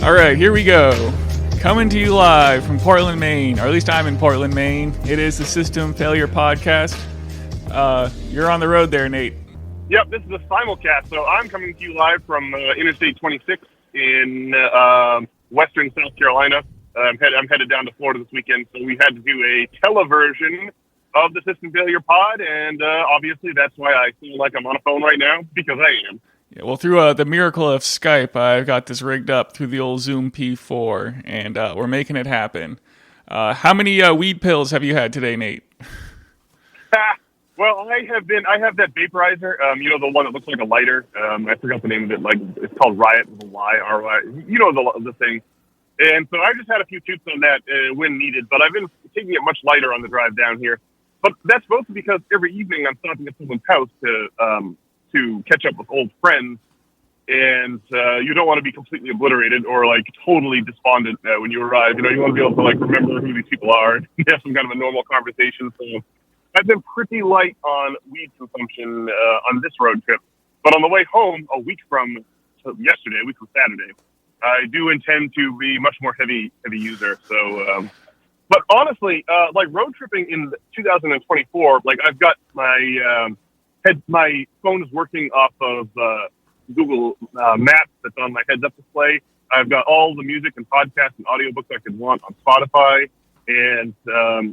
All right, here we go. Coming to you live from Portland, Maine, or at least I'm in Portland, Maine. It is the System Failure Podcast. You're on the road there, Nate. Yep, this is a simulcast, so I'm coming to you live from Interstate 26 in western South Carolina. I'm headed down to Florida this weekend, so we had to do a televersion of the System Failure Pod, and obviously that's why I feel like I'm on a phone right now, because I am. Yeah, well, through the miracle of Skype, I've got this rigged up through the old Zoom P4, and we're making it happen. How many weed pills have you had today, Nate? Well, I have that vaporizer, the one that looks like a lighter. I forgot the name of it. Like, it's called Riot with a Y, R-Y. You know the thing. And so I just had a few tubes on that when needed, but I've been taking it much lighter on the drive down here. But that's mostly because every evening I'm stopping at someone's house to catch up with old friends, and you don't want to be completely obliterated or like totally despondent when you arrive. You want to be able to like remember who these people are and have some kind of a normal conversation. So I've been pretty light on weed consumption on this road trip, but on the way home, a week from Saturday, I do intend to be much more heavy user. So, but honestly, like road tripping in 2024, like I've got my phone is working off of Google Maps that's on my heads-up display. I've got all the music and podcasts and audiobooks I could want on Spotify. And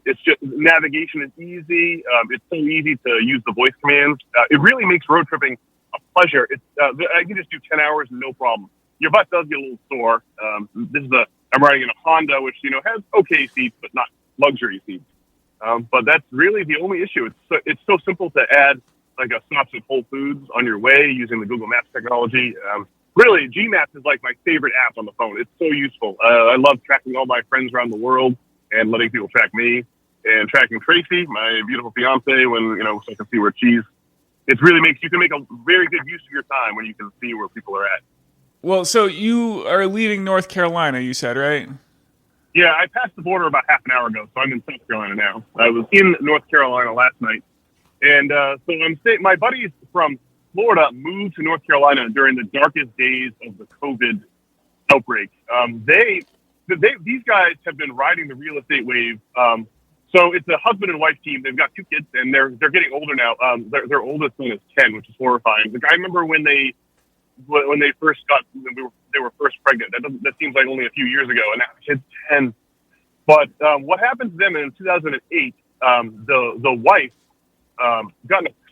it's just navigation is easy. It's so easy to use the voice commands. It really makes road tripping a pleasure. I can just do 10 hours, no problem. Your butt does get a little sore. I'm riding in a Honda, which has okay seats, but not luxury seats. But that's really the only issue. It's so simple to add like a stops at Whole Foods on your way using the Google Maps technology. Really, Gmaps is like my favorite app on the phone. It's so useful. I love tracking all my friends around the world and letting people track me, and tracking Tracy, my beautiful fiance, so I can see where she's. It really you can make a very good use of your time when you can see where people are at. Well, so you are leaving North Carolina, you said, right? Yeah, I passed the border about half an hour ago, so I'm in South Carolina now. I was in North Carolina last night, and so I'm staying. My buddies from Florida moved to North Carolina during the darkest days of the COVID outbreak. These guys have been riding the real estate wave. So it's a husband and wife team. They've got two kids, and they're getting older now. Their oldest son is 10, which is horrifying. Like, I remember when they first they were first pregnant. That seems like only a few years ago, and now the kid's 10. But what happened to them in 2008? The wife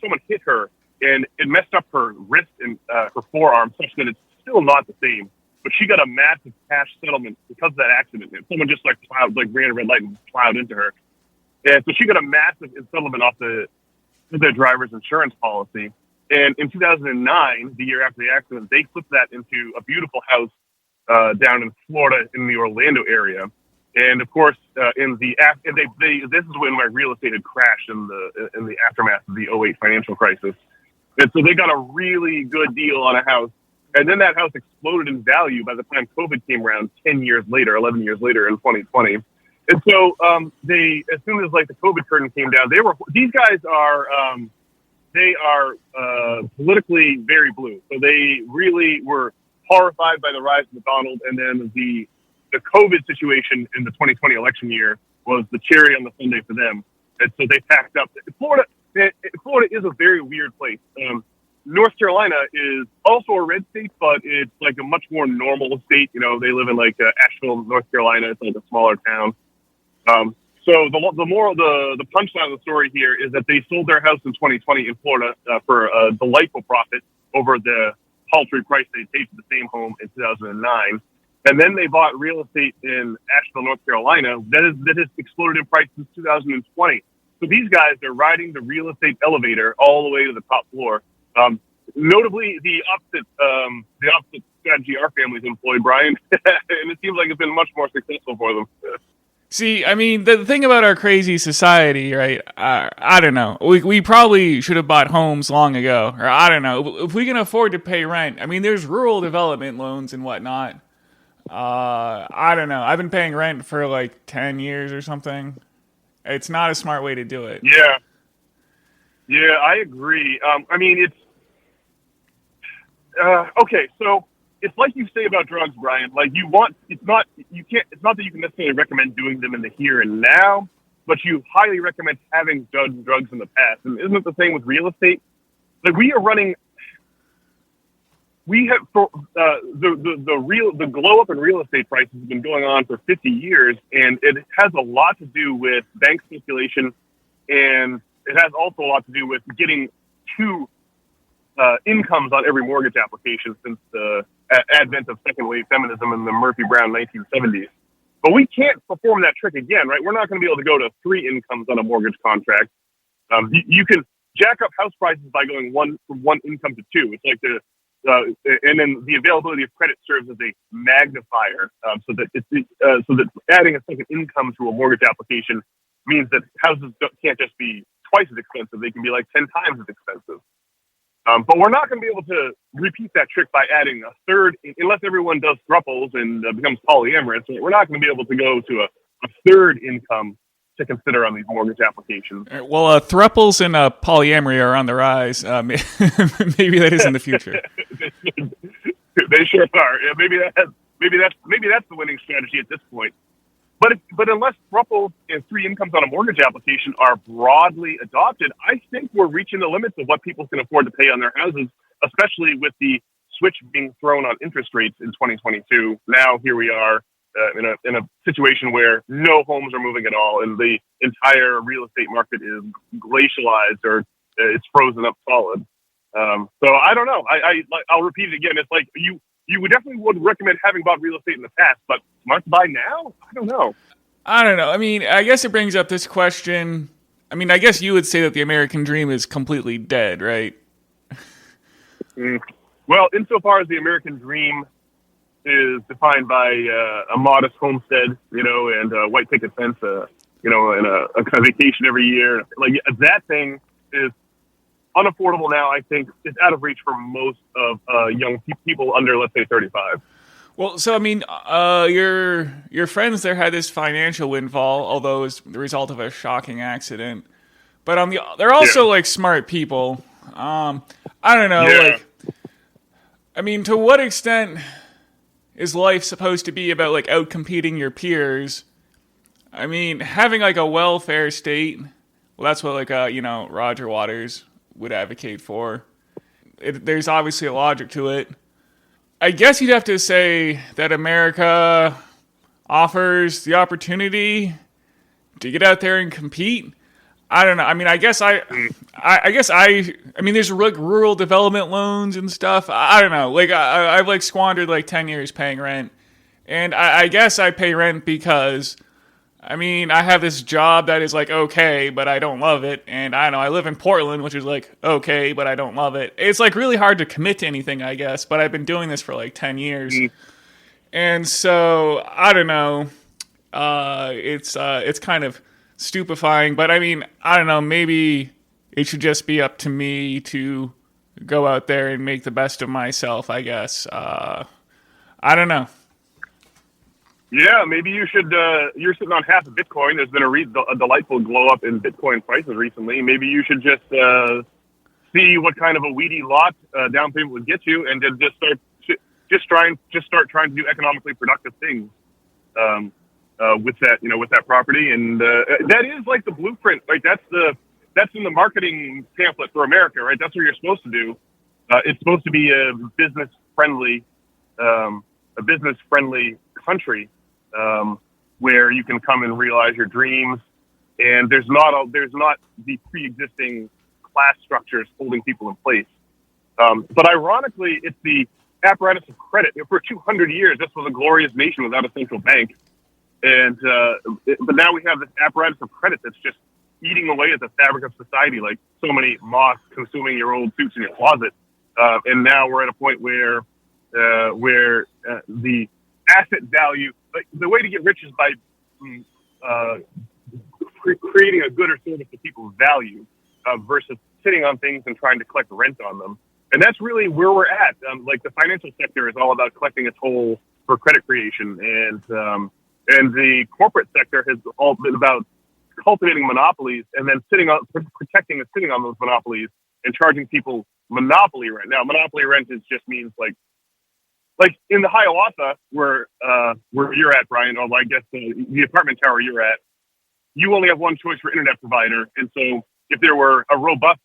someone hit her, and it messed up her wrist and her forearm, such that it's still not the same. But she got a massive cash settlement because of that accident. And someone just ran a red light and plowed into her. And so she got a massive settlement off the driver's insurance policy. And in 2009, the year after the accident, they flipped that into a beautiful house down in Florida in the Orlando area. And of course, this is when my real estate had crashed in the aftermath of the '08 financial crisis. And so they got a really good deal on a house. And then that house exploded in value by the time COVID came around 11 years later in 2020. And so as soon as like the COVID curtain came down, these guys are politically very blue. So they really were horrified by the rise of McDonald, and then the COVID situation in the 2020 election year was the cherry on the sundae for them. And so they packed up. Florida is a very weird place. North Carolina is also a red state, but it's like a much more normal state. They live in like Asheville, North Carolina. It's like a smaller town. So the punchline of the story here is that they sold their house in 2020 in Florida for a delightful profit over the paltry price they paid for the same home in 2009. And then they bought real estate in Asheville, North Carolina that has exploded in price since 2020. So these guys are riding the real estate elevator all the way to the top floor. Notably, the opposite strategy our family's employed, Brian, and it seems like it's been much more successful for them. See, I mean, the thing about our crazy society, right? I don't know. We probably should have bought homes long ago, or I don't know. If we can afford to pay rent, I mean, there's rural development loans and whatnot. I don't know. I've been paying rent for like 10 years or something. It's not a smart way to do it. Yeah, I agree. I mean, it's okay. So it's like you say about drugs, Brian. Like it's not that you can necessarily recommend doing them in the here and now, but you highly recommend having done drugs in the past. And isn't it the same with real estate? Like we have the glow up in real estate prices has been going on for 50 years, and it has a lot to do with bank speculation, and it has also a lot to do with getting two incomes on every mortgage application since the advent of second wave feminism in the Murphy Brown 1970s. But we can't perform that trick again, right? We're not going to be able to go to three incomes on a mortgage contract. You can jack up house prices by going from one income to two. It's like and then the availability of credit serves as a magnifier, so that adding a second income to a mortgage application means that houses can't just be twice as expensive; they can be like 10 times as expensive. But we're not going to be able to repeat that trick by adding a third, unless everyone does thruples and becomes polyamorous. We're not going to be able to go to a third income to consider on these mortgage applications. Well, thruples and polyamory are on the rise. Maybe that is in the future. They sure are. Yeah, maybe that's the winning strategy at this point. But unless thruples and three incomes on a mortgage application are broadly adopted, I think we're reaching the limits of what people can afford to pay on their houses, especially with the switch being thrown on interest rates in 2022. Now here we are in a situation where no homes are moving at all, and the entire real estate market is glacialized or it's frozen up solid. So I don't know. I'll repeat it again. It's like you would definitely would recommend having bought real estate in the past, but smart to buy now? I don't know. I mean, I guess it brings up this question. I mean, I guess you would say that the American dream is completely dead, right? Well, insofar as the American dream is defined by a modest homestead, and a white picket fence, and a vacation every year, like that thing is unaffordable now. I think it's out of reach for most of young people under, let's say, 35. Well, so I mean, your friends there had this financial windfall, although it was the result of a shocking accident. But they're also like smart people. I don't know. Yeah. Like, I mean, to what extent is life supposed to be about like outcompeting your peers? I mean, having like a welfare state. Well, that's what like Roger Waters would advocate for. There's obviously a logic to it. I guess you'd have to say that America offers the opportunity to get out there and compete. I don't know. I mean, I mean, there's like rural development loans and stuff. I don't know. Like I've like squandered like 10 years paying rent, and I guess I pay rent because, I mean, I have this job that is like okay, but I don't love it. And I don't know, I live in Portland, which is like okay, but I don't love it. It's like really hard to commit to anything, I guess, but I've been doing this for like 10 years. And so, I don't know. It's kind of stupefying, but I mean, I don't know, maybe it should just be up to me to go out there and make the best of myself, I guess. I don't know. Yeah, maybe you should. You're sitting on half of Bitcoin. There's been a delightful glow up in Bitcoin prices recently. Maybe you should just see what kind of a weedy lot down payment would get you, and then just start trying to do economically productive things with that property. And that is like the blueprint. Like that's in the marketing pamphlet for America, right? That's what you're supposed to do. It's supposed to be a business friendly country. Where you can come and realize your dreams, and there's not the pre-existing class structures holding people in place. But ironically, it's the apparatus of credit. For 200 years, this was a glorious nation without a central bank, and but now we have this apparatus of credit that's just eating away at the fabric of society, like so many moths consuming your old suits in your closet. And now we're at a point where the asset value, like the way to get rich is by creating a good or service that people value versus sitting on things and trying to collect rent on them. And that's really where we're at. Like the financial sector is all about collecting a toll for credit creation, and the corporate sector has all been about cultivating monopolies and then protecting and sitting on those monopolies and charging people monopoly rent. Now, monopoly rent just means like like in the Hiawatha, where you're at, Brian, or I guess the apartment tower you're at, you only have one choice for internet provider. And so if there were a robust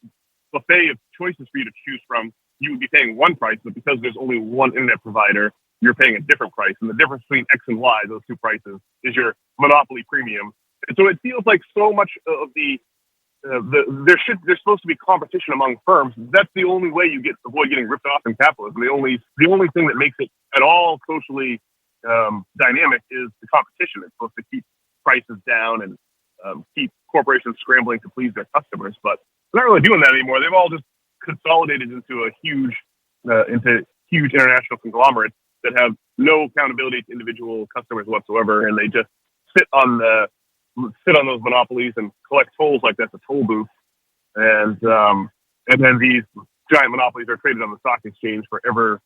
buffet of choices for you to choose from, you would be paying one price, but because there's only one internet provider, you're paying a different price. And the difference between X and Y, those two prices, is your monopoly premium. And so it feels like so much of there's supposed to be competition among firms. That's the only way you avoid getting ripped off in capitalism. The only thing that makes it at all socially dynamic is the competition. It's supposed to keep prices down and keep corporations scrambling to please their customers. But they're not really doing that anymore. They've all just consolidated into huge international conglomerates that have no accountability to individual customers whatsoever, and they just sit on those monopolies and collect tolls like that's a toll booth, and then these giant monopolies are traded on the stock exchange for ever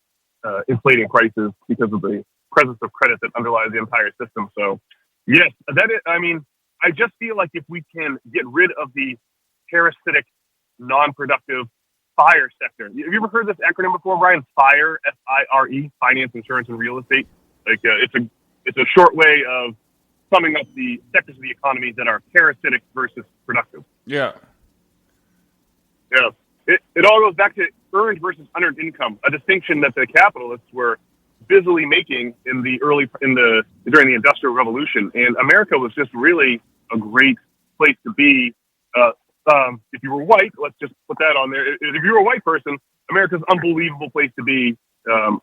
inflating prices because of the presence of credit that underlies the entire system. So, yes, I just feel like if we can get rid of the parasitic, non-productive FIRE sector. Have you ever heard this acronym before, Brian? FIRE, FIRE, finance, insurance, and real estate. Like it's a short way of summing up the sectors of the economy that are parasitic versus productive. Yeah. Yeah. It all goes back to earned versus unearned income, a distinction that the capitalists were busily making during the Industrial Revolution. And America was just really a great place to be. If you were white, let's just put that on there. If you were a white person, America's an unbelievable place to be from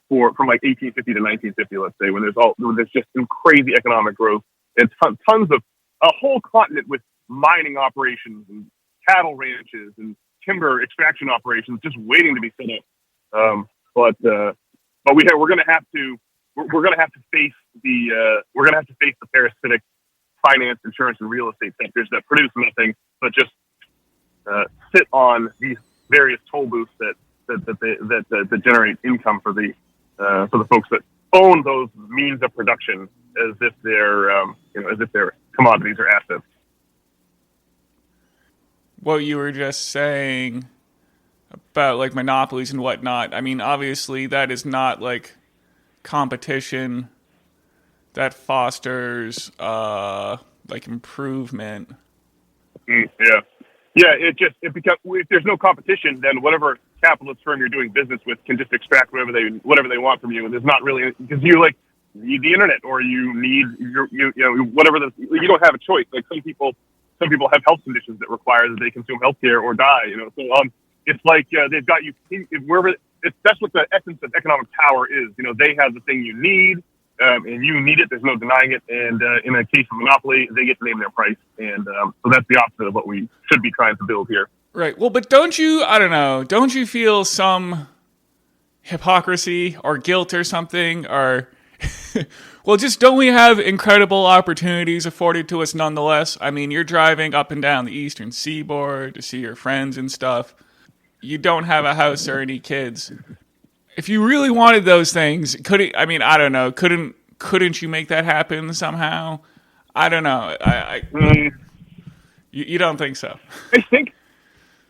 like 1850 to 1950, let's say, when there's just some crazy economic growth and tons of a whole continent with mining operations and cattle ranches and timber extraction operations just waiting to be set up. But we're going to have to face the parasitic finance, insurance, and real estate sectors that produce nothing but just sit on these various toll booths that generate income for the folks that own those means of production as if they're commodities or assets. What you were just saying about like monopolies and whatnot, I mean, obviously that is not like competition that fosters like improvement. Yeah. It becomes, if there's no competition, then whatever capitalist firm you're doing business with can just extract whatever they want from you, and there's not really, because you need the internet, or you need you don't have a choice. Like some people have health conditions that require that they consume healthcare or die. So it's like they've got you wherever. That's what the essence of economic power is. They have the thing you need. And you need it. There's no denying it. And in a case of monopoly, they get to name their price. And so that's the opposite of what we should be trying to build here. Right. Well, but don't you feel some hypocrisy or guilt or something? Or, well, just don't we have incredible opportunities afforded to us nonetheless? I mean, you're driving up and down the Eastern Seaboard to see your friends and stuff. You don't have a house or any kids. If you really wanted those things, couldn't you make that happen somehow? I don't know. You don't think so? I think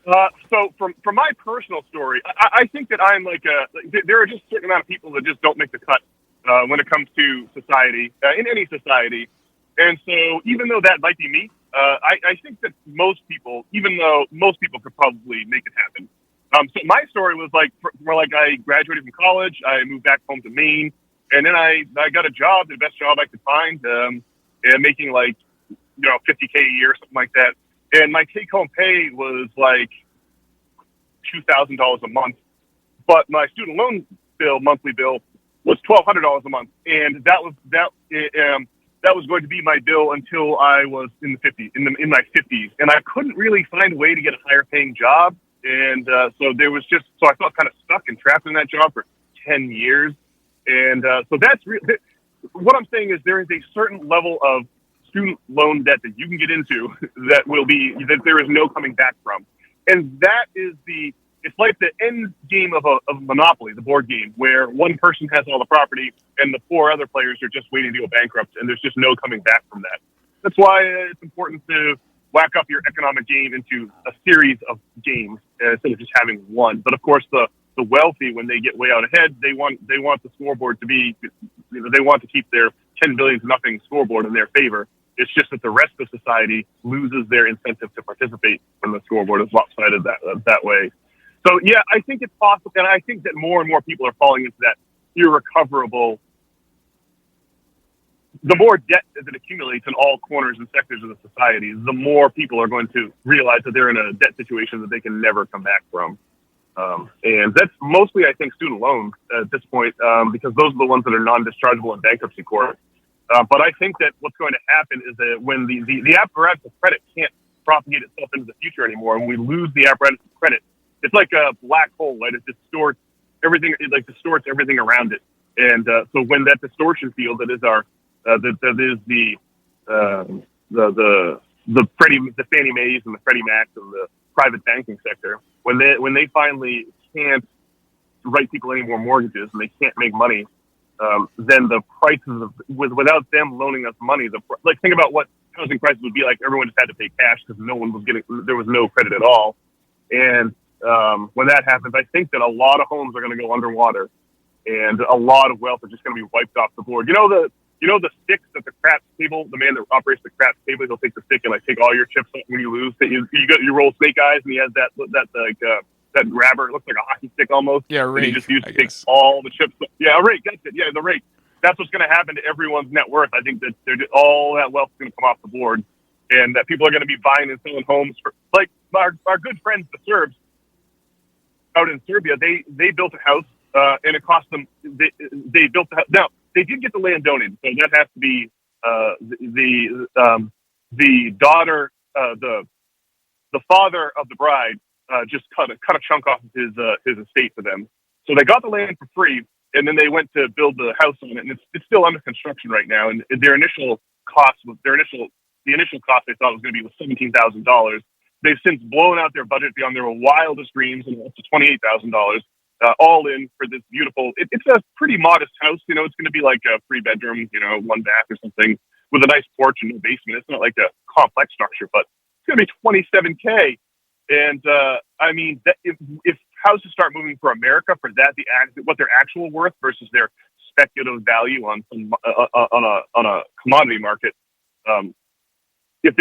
so. From my personal story, I think that I'm there are just a certain amount of people that just don't make the cut when it comes to society, in any society. And so even though that might be me, I think that most people could probably make it happen. So my story was I graduated from college, I moved back home to Maine, and then I got a job, the best job I could find, and making $50K a year, something like that. And my take home pay was like $2,000 a month, but my student loan monthly bill was $1,200 a month, and that was going to be my bill until I was in my 50s, and I couldn't really find a way to get a higher paying job. And so I felt kind of stuck and trapped in that job for 10 years. And so that's what I'm saying is there is a certain level of student loan debt that you can get into that there is no coming back from. And that is it's like the end game of a Monopoly, the board game, where one person has all the property and the four other players are just waiting to go bankrupt, and there's just no coming back from that. That's why it's important to whack up your economic game into a series of games instead of just having one. But of course, the the wealthy, when they get way out ahead, they want the scoreboard to be, they want to keep their 10 billion to nothing scoreboard in their favor. It's just that the rest of society loses their incentive to participate when the scoreboard is lopsided that way. So yeah, I think it's possible, and I think that more and more people are falling into that irrecoverable. The more debt that accumulates in all corners and sectors of the society, the more people are going to realize that they're in a debt situation that they can never come back from. And that's mostly, I think, student loans at this point, because those are the ones that are non-dischargeable in bankruptcy court. But I think that what's going to happen is that when the apparatus of credit can't propagate itself into the future anymore, and we lose the apparatus of credit, it's like a black hole, right? It distorts everything. It distorts everything around it. And so when that distortion field that is our that is the Fannie Mae's and the Freddie Macs and the private banking sector, when they finally can't write people any more mortgages and they can't make money, then the prices without them loaning us money, think about what housing prices would be like. Everyone just had to pay cash because there was no credit at all. And when that happens, I think that a lot of homes are going to go underwater, and a lot of wealth is just going to be wiped off the board. You know the sticks at the craps table. The man that operates the craps table, he'll take the stick and take all your chips when you lose. You roll snake eyes, and he has that grabber. It looks like a hockey stick almost. Yeah, rake. He just used to take all the chips. Yeah, a rake. That's it. Yeah, the rake. That's what's going to happen to everyone's net worth. I think that all that wealth is going to come off the board, and that people are going to be buying and selling homes for our good friends, the Serbs, out in Serbia. They built a house, and it cost them. They built the house. Now they did get the land donated, so that has to be the daughter, the father of the bride just cut a chunk off of his estate for them. So they got the land for free, and then they went to build the house on it, and it's still under construction right now. And the initial cost they thought was going to be $17,000. They've since blown out their budget beyond their wildest dreams, and up to $28,000. All in for this beautiful. It's a pretty modest house. It's going to be like a 3-bedroom, 1 bath or something with a nice porch and no basement. It's not like a complex structure, but it's going to be $27K. And I mean, if houses start moving for America for that, what their actual worth versus their speculative value on a commodity market. If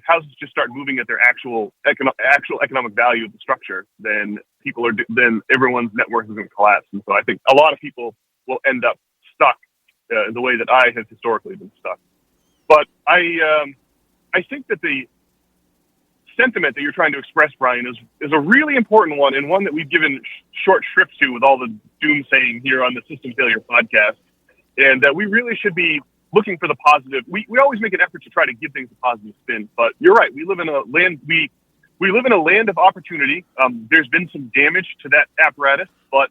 houses just start moving at their actual economic value of the structure, then then everyone's net worth is going to collapse. And so I think a lot of people will end up stuck in the way that I have historically been stuck. But I think that the sentiment that you're trying to express, Brian, is a really important one, and one that we've given short shrift to with all the doomsaying here on the System Failure podcast, and that we really should be looking for the positive. We always make an effort to try to give things a positive spin, but you're right. We live in a land. We live in a land of opportunity. There's been some damage to that apparatus, but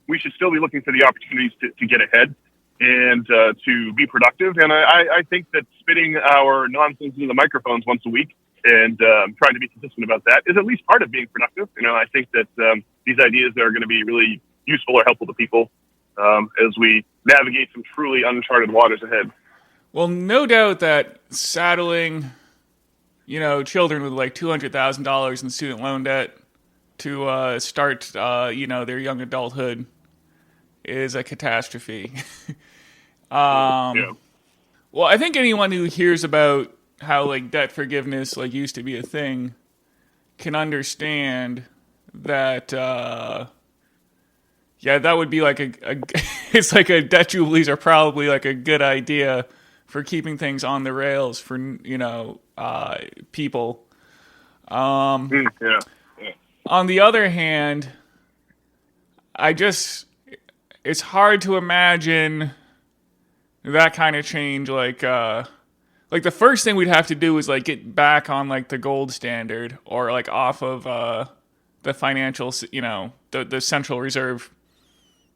we should still be looking for the opportunities to get ahead and to be productive. And I think that spitting our nonsense into the microphones once a week and trying to be consistent about that is at least part of being productive. I think that these ideas are going to be really useful or helpful to people as we navigate some truly uncharted waters ahead. Well, no doubt that saddling, children with $200,000 in student loan debt to start, their young adulthood is a catastrophe. Yeah. Well, I think anyone who hears about how debt forgiveness used to be a thing can understand that. That would be it's a debt jubilees are probably a good idea for keeping things on the rails for people. Yeah. On the other hand, it's hard to imagine that kind of change. The first thing we'd have to do is get back on the gold standard or off of the financial, the central reserve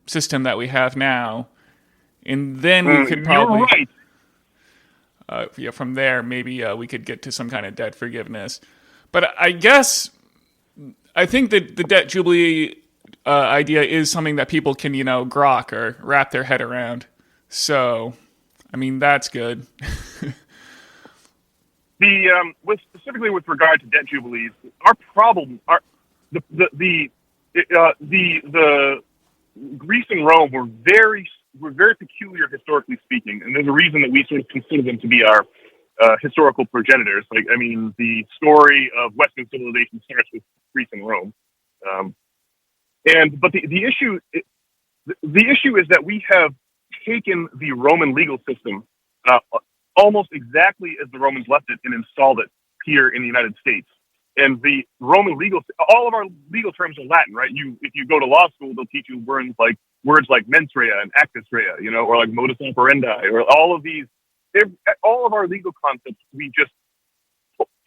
system that we have now, and then we could probably, from there maybe we could get to some kind of debt forgiveness. But I think that the debt jubilee idea is something that people can grok or wrap their head around. So, I mean, that's good. Specifically with regard to debt jubilees, our problem, the The Greece and Rome were very peculiar historically speaking, and there's a reason that we sort of consider them to be our historical progenitors. Like, I mean, the story of Western civilization starts with Greece and Rome, um, but the issue is that we have taken the Roman legal system uh, almost exactly as the Romans left it and installed it here in the United States. And the Roman all of our legal terms are Latin, right? If you go to law school, they'll teach you words like mens rea and actus rea, or like modus operandi, or all of these. All of our legal concepts we just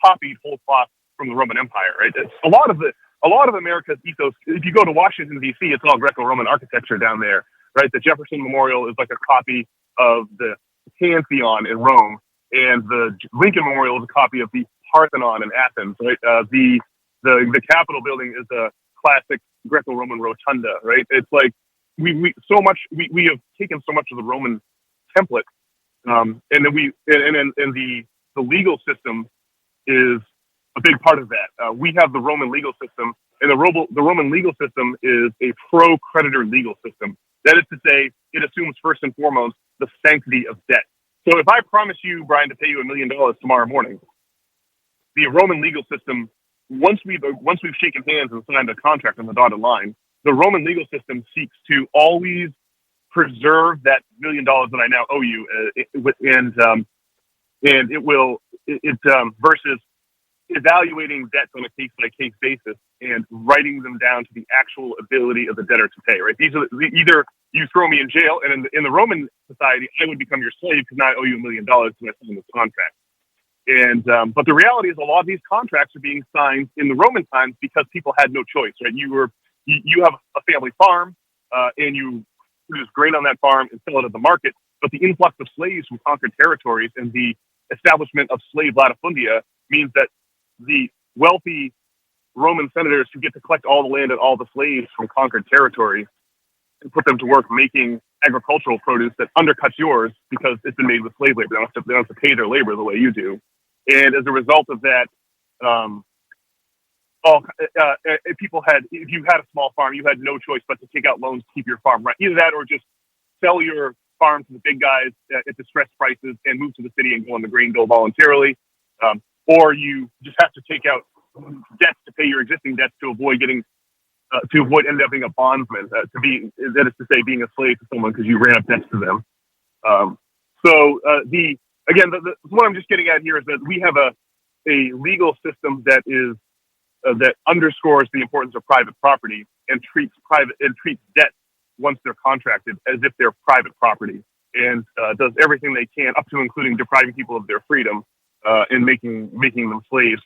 copied whole cloth from the Roman Empire, right? A lot of America's ethos. If you go to Washington D.C., it's all Greco-Roman architecture down there, right? The Jefferson Memorial is like a copy of the Pantheon in Rome, and the Lincoln Memorial is a copy of the Parthenon in Athens, right? The Capitol building is a classic Greco-Roman rotunda, right? It's like we have taken so much of the Roman template, and then the legal system is a big part of that. We have the Roman legal system, and the Roman legal system is a pro-creditor legal system. That is to say, it assumes first and foremost the sanctity of debt. So if I promise you, Brian, to pay you $1 million tomorrow morning, the Roman legal system, once we've shaken hands and signed a contract on the dotted line, the Roman legal system seeks to always preserve that $1 million that I now owe you, and versus evaluating debts on a case-by-case basis and writing them down to the actual ability of the debtor to pay. Right? These are either you throw me in jail, and in the Roman society, I would become your slave because now I owe you $1 million because I signed this contract. But the reality is, a lot of these contracts are being signed in the Roman times because people had no choice. Right? You have a family farm, and you produce grain on that farm and sell it at the market. But the influx of slaves from conquered territories and the establishment of slave latifundia means that the wealthy Roman senators who get to collect all the land and all the slaves from conquered territory and put them to work making agricultural produce that undercuts yours because it's been made with slave labor. They don't have to pay their labor the way you do. And as a result of that, if you had a small farm, you had no choice but to take out loans to keep your farm right. Either that or just sell your farm to the big guys at distressed prices and move to the city and go on the grain bill voluntarily. Or you just have to take out debts to pay your existing debts to avoid ending up being a bondsman, that is to say, being a slave to someone because you ran up debts to them. What I'm just getting at here is that we have a legal system that underscores the importance of private property and treats debt once they're contracted as if they're private property, and does everything they can, up to including depriving people of their freedom and making them slaves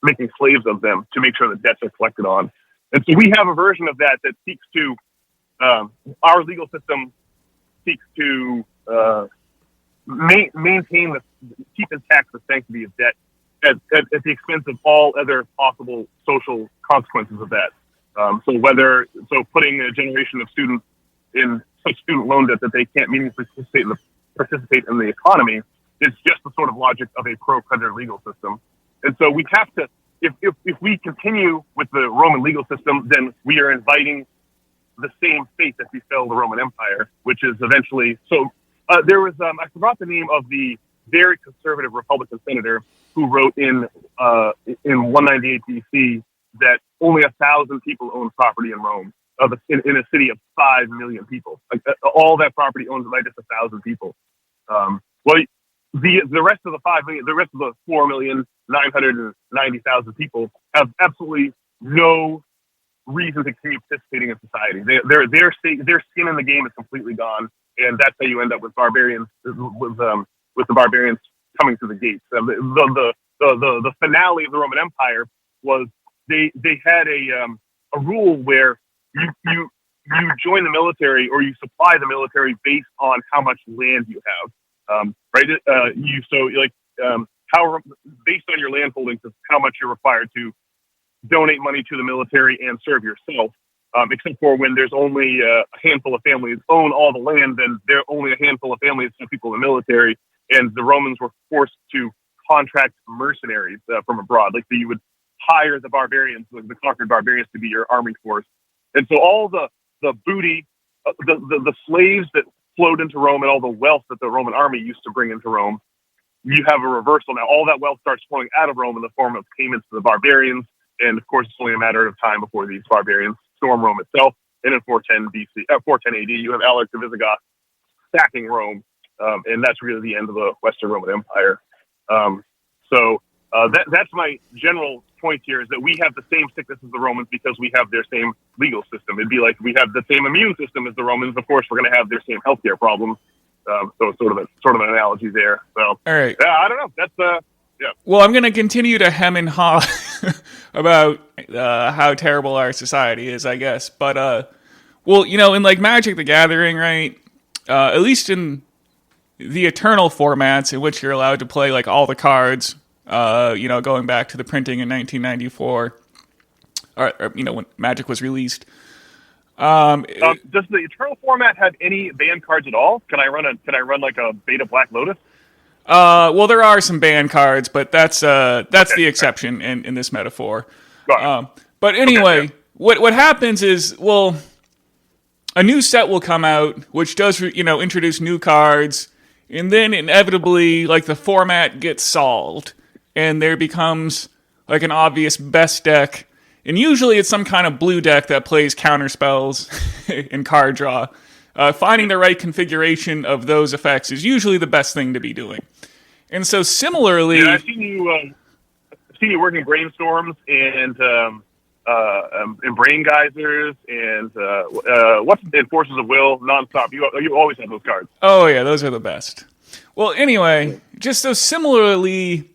making slaves of them to make sure that debts are collected on. And so we have a version of that seeks to our legal system seeks to keep intact the sanctity of debt at the expense of all other possible social consequences of that. So putting a generation of students in such student loan debt that they can't meaningfully participate in the economy is just the sort of logic of a pro-creditor legal system. And so we have to, if we continue with the Roman legal system, then we are inviting the same fate that befell the Roman Empire, which is eventually. So there was I forgot the name of the very conservative Republican senator who wrote in 198 BC that only 1,000 people own property in Rome, in a city of 5 million people. Like all that property owned by just 1,000 people. The rest of the 5 million, the rest of the 4,990,000 people have absolutely no reason to continue participating in society. Their skin in the game is completely gone, and that's how you end up with barbarians, with the barbarians coming to the gates. The finale of the Roman Empire was they had a rule where you join the military or you supply the military based on how much land you have. Right? How based on your land holdings is how much you're required to donate money to the military and serve yourself. Except for when there's only a handful of families own all the land, then there are only a handful of families and people in the military, and the Romans were forced to contract mercenaries from abroad. Like, so you would hire the barbarians, the conquered barbarians, to be your army force. And so all the booty, the slaves that flowed into Rome, and all the wealth that the Roman army used to bring into Rome, you have a reversal now. All that wealth starts flowing out of Rome in the form of payments to the barbarians. And of course, it's only a matter of time before these barbarians storm Rome itself. And in 410 AD, you have Alaric the Visigoth sacking Rome. And that's really the end of the Western Roman Empire. That's my general point here, is that we have the same sickness as the Romans because we have their same legal system. It'd be like we have the same immune system as the Romans. Of course, we're going to have their same healthcare problems. So it's sort of an analogy there. So, all right. Yeah, I don't know. That's yeah. Well, I'm going to continue to hem and haw about how terrible our society is, I guess. But well, in like Magic the Gathering, right? At least in the eternal formats in which you're allowed to play like all the cards, going back to the printing in 1994, or when Magic was released. Does the Eternal format have any banned cards at all? Can I run like a Beta Black Lotus? Well, there are some banned cards, but that's the exception in this metaphor. But anyway, what happens is, well, a new set will come out which does introduce new cards, and then inevitably like the format gets solved, and there becomes like an obvious best deck. And usually it's some kind of blue deck that plays counter spells and card draw. Finding the right configuration of those effects is usually the best thing to be doing. And so similarly... Yeah, I've seen you working brainstorms and brain geysers and forces of will nonstop. You always have those cards. Oh yeah, those are the best. Well, anyway, just so similarly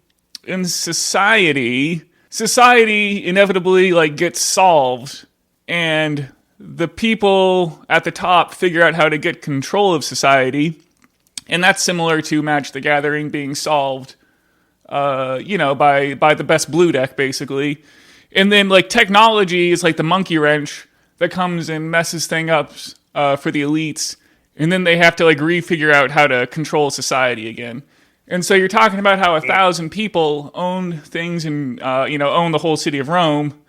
in society inevitably like gets solved, and the people at the top figure out how to get control of society, and that's similar to Magic the Gathering being solved, by the best blue deck basically, and then like technology is like the monkey wrench that comes and messes things up for the elites, and then they have to like refigure out how to control society again. And so you're talking about how 1,000 people own things and, own the whole city of Rome.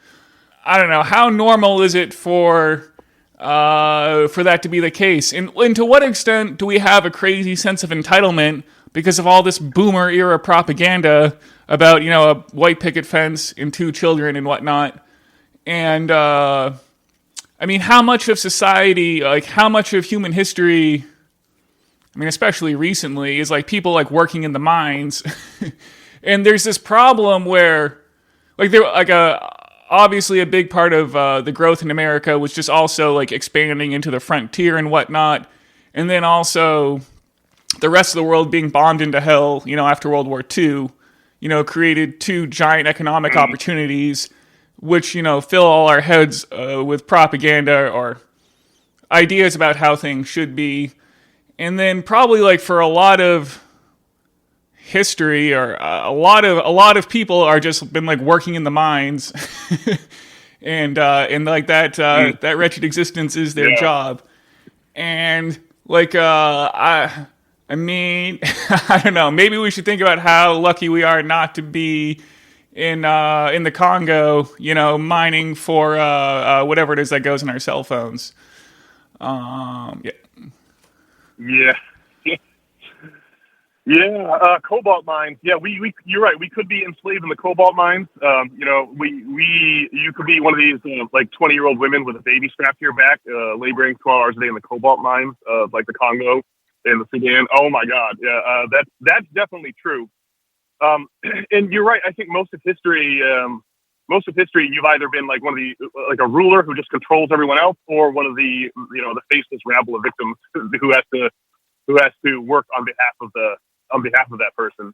I don't know. How normal is it for that to be the case? And to what extent do we have a crazy sense of entitlement because of all this boomer era propaganda about, a white picket fence and 2 children and whatnot? And, how much of society, like how much of human history... especially recently, is like people like working in the mines, and there's this problem where, like, obviously a big part of the growth in America was just also like expanding into the frontier and whatnot, and then also the rest of the world being bombed into hell, after World War II, created 2 giant economic opportunities, which fill all our heads with propaganda or ideas about how things should be. And then probably like for a lot of history, or a lot of people are just been like working in the mines, and like that wretched existence is their job. And like I don't know, maybe we should think about how lucky we are not to be in the Congo, mining for whatever it is that goes in our cell phones. Yeah. Cobalt mines. Yeah, you're right. We could be enslaved in the cobalt mines. You could be one of these like 20-year-old women with a baby strapped to your back, laboring 12 hours a day in the cobalt mines of like the Congo and the Sudan. Oh my God. Yeah, that's definitely true. And you're right. I think most of history, you've either been like one of the like a ruler who just controls everyone else, or one of the the faceless rabble of victims who has to work on behalf of that person.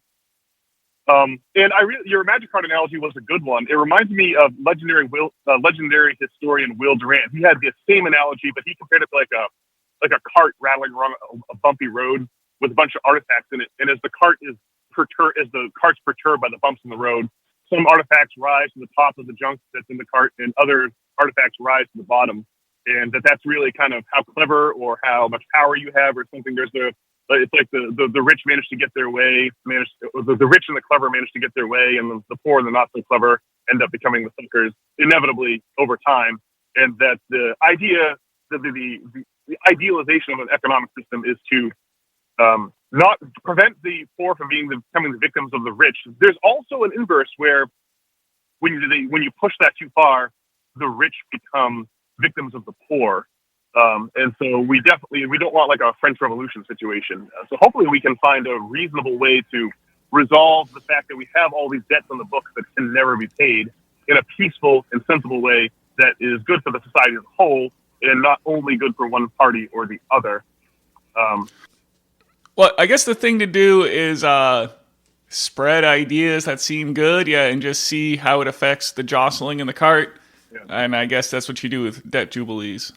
And your Magic card analogy was a good one. It reminds me of legendary historian Will Durant. He had the same analogy, but he compared it to like a cart rattling along a bumpy road with a bunch of artifacts in it. And as the cart's perturbed by the bumps in the road, some artifacts rise to the top of the junk that's in the cart, and other artifacts rise to the bottom. And that's really kind of how clever or how much power you have, or something. It's like the rich manage to get their way, the rich and the clever manage to get their way, and the poor and the not so clever end up becoming the thinkers inevitably over time, and that the idea, the idealization of an economic system is to not prevent the poor from becoming the victims of the rich. There's also an inverse where when you push that too far, the rich become victims of the poor. And so we don't want like a French Revolution situation. So hopefully we can find a reasonable way to resolve the fact that we have all these debts on the books that can never be paid in a peaceful and sensible way that is good for the society as a whole and not only good for one party or the other. Well, I guess the thing to do is spread ideas that seem good, and just see how it affects the jostling in the cart. Yeah. And I guess that's what you do with debt jubilees.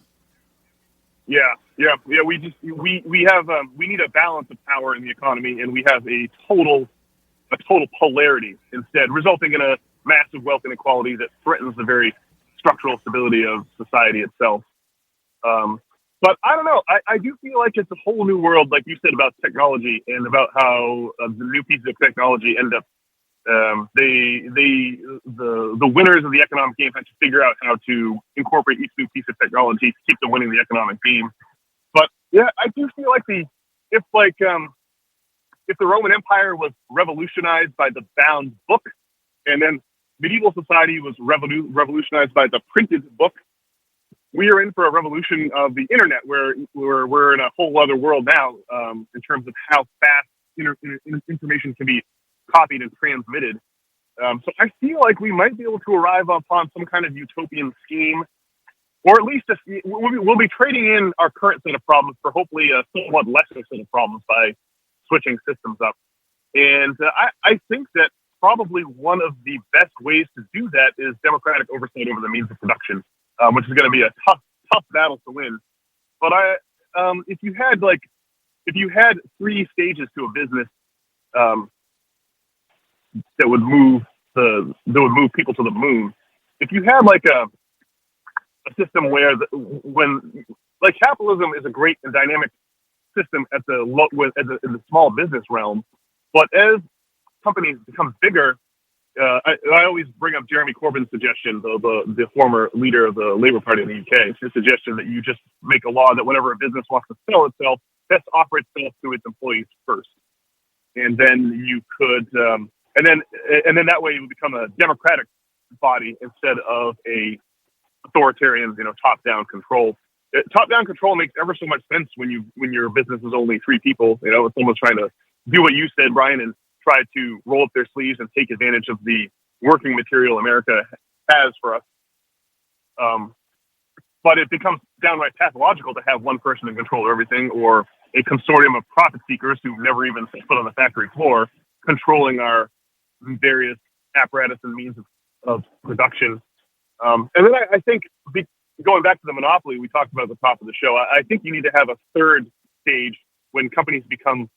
Yeah. We need a balance of power in the economy, and we have a total polarity instead, resulting in a massive wealth inequality that threatens the very structural stability of society itself. But I don't know. I do feel like it's a whole new world, like you said, about technology and about how the new pieces of technology end up. The winners of the economic game have to figure out how to incorporate each new piece of technology to keep them winning the economic game. But yeah, I do feel like if the Roman Empire was revolutionized by the bound book, and then medieval society was revolutionized by the printed book, we are in for a revolution of the internet, where we're in a whole other world now in terms of how fast information can be copied and transmitted. So I feel like we might be able to arrive upon some kind of utopian scheme, or at least we'll be trading in our current set of problems for hopefully a somewhat lesser set of problems by switching systems up. And I think that probably one of the best ways to do that is democratic oversight over the means of production, which is going to be a tough battle to win. But if you had three stages to a business that would move people to the moon, if you had like a system where like capitalism is a great and dynamic system in the small business realm, but as companies become bigger, I always bring up Jeremy Corbyn's suggestion, the former leader of the Labour Party in the UK. His suggestion that you just make a law that whenever a business wants to sell itself, best offer itself to its employees first, and then you could, and then that way it would become a democratic body instead of a authoritarian, top-down control. Top-down control makes ever so much sense when your business is only three people. It's almost trying to do what you said, Brian, and try to roll up their sleeves and take advantage of the working material America has for us. But it becomes downright pathological to have one person in control of everything, or a consortium of profit seekers who never even set foot on the factory floor controlling our various apparatus and means of production. And then I think, going back to the monopoly we talked about at the top of the show, I think you need to have a third stage when companies become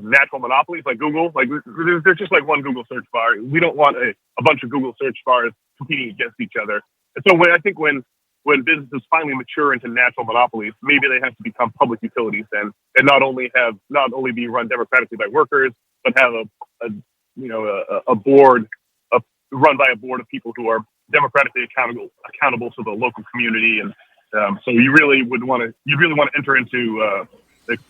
natural monopolies, like Google. Like there's just like one Google search bar. We don't want a bunch of Google search bars competing against each other. And so when businesses finally mature into natural monopolies, maybe they have to become public utilities then, and not only be run democratically by workers, but have a board run by a board of people who are democratically accountable to the local community. And so you really want to enter into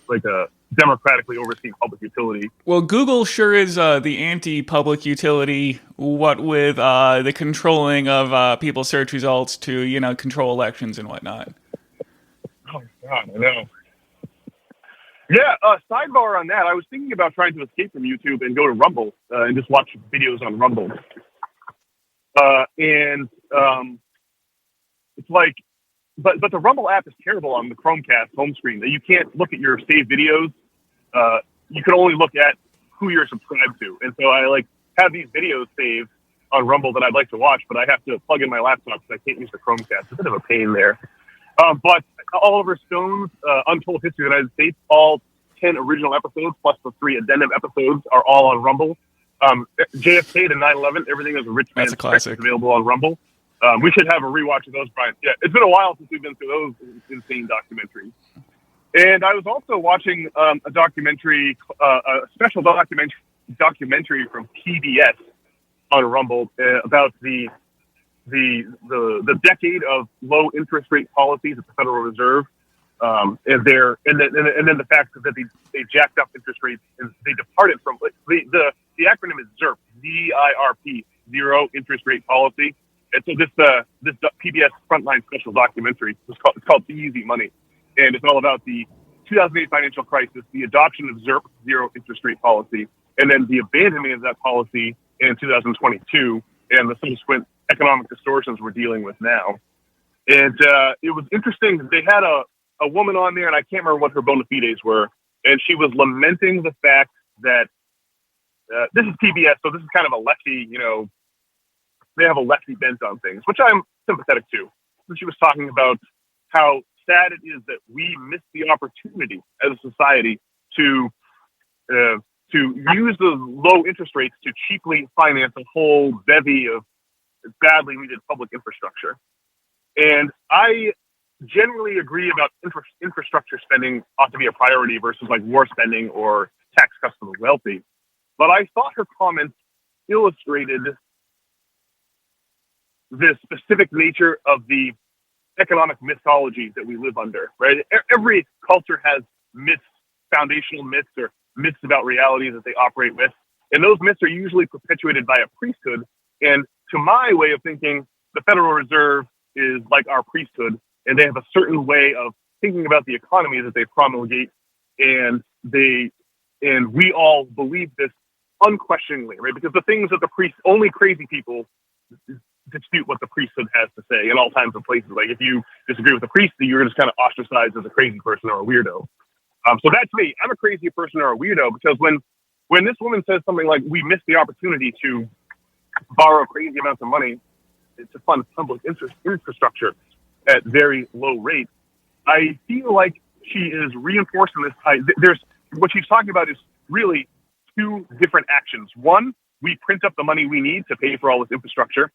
like a democratically overseen public utility. Well, Google sure is the anti-public utility, what with the controlling of people's search results to, control elections and whatnot. Oh, God, I know. Yeah, sidebar on that. I was thinking about trying to escape from YouTube and go to Rumble and just watch videos on Rumble. It's like, but the Rumble app is terrible on the Chromecast home screen. That you can't look at your saved videos. You can only look at who you're subscribed to. And so I have these videos saved on Rumble that I'd like to watch, but I have to plug in my laptop because I can't use the Chromecast. It's a bit of a pain there. But Oliver Stone's Untold History of the United States, all 10 original episodes plus the 3 addendum episodes are all on Rumble. JFK to 9/11, everything is a rich man's classic. Available on Rumble. We should have a rewatch of those, Brian. Yeah, it's been a while since we've been through those insane documentaries. And I was also watching a documentary, a special documentary from PBS on Rumble about the decade of low interest rate policies at the Federal Reserve, and then the fact that they jacked up interest rates and they departed from the acronym is ZIRP, ZIRP, zero interest rate policy. And so this PBS Frontline special documentary it's called Easy Money, and it's all about the 2008 financial crisis, the adoption of ZIRP, zero interest rate policy, and then the abandonment of that policy in 2022, and the subsequent economic distortions we're dealing with now. And it was interesting. They had a woman on there, and I can't remember what her bona fides were, and she was lamenting the fact that this is PBS, so this is kind of a lefty, they have a lefty bent on things, which I'm sympathetic to. So she was talking about how sad it is that we miss the opportunity as a society to use the low interest rates to cheaply finance a whole bevy of badly needed public infrastructure. And I generally agree about infrastructure spending ought to be a priority versus like war spending or tax cuts for the wealthy. But I thought her comments illustrated the specific nature of the economic mythology that we live under, right? Every culture has myths, foundational myths or myths about reality that they operate with. And those myths are usually perpetuated by a priesthood. And to my way of thinking, the Federal Reserve is like our priesthood, and they have a certain way of thinking about the economy that they promulgate. And we all believe this unquestioningly, right? Because the things that only crazy people dispute what the priesthood has to say in all times and places. Like if you disagree with the priest, you're just kind of ostracized as a crazy person or a weirdo. So that's me. I'm a crazy person or a weirdo because when this woman says something like we missed the opportunity to borrow crazy amounts of money to fund public infrastructure at very low rates, I feel like she is reinforcing this. What she's talking about is really two different actions. One, we print up the money we need to pay for all this infrastructure.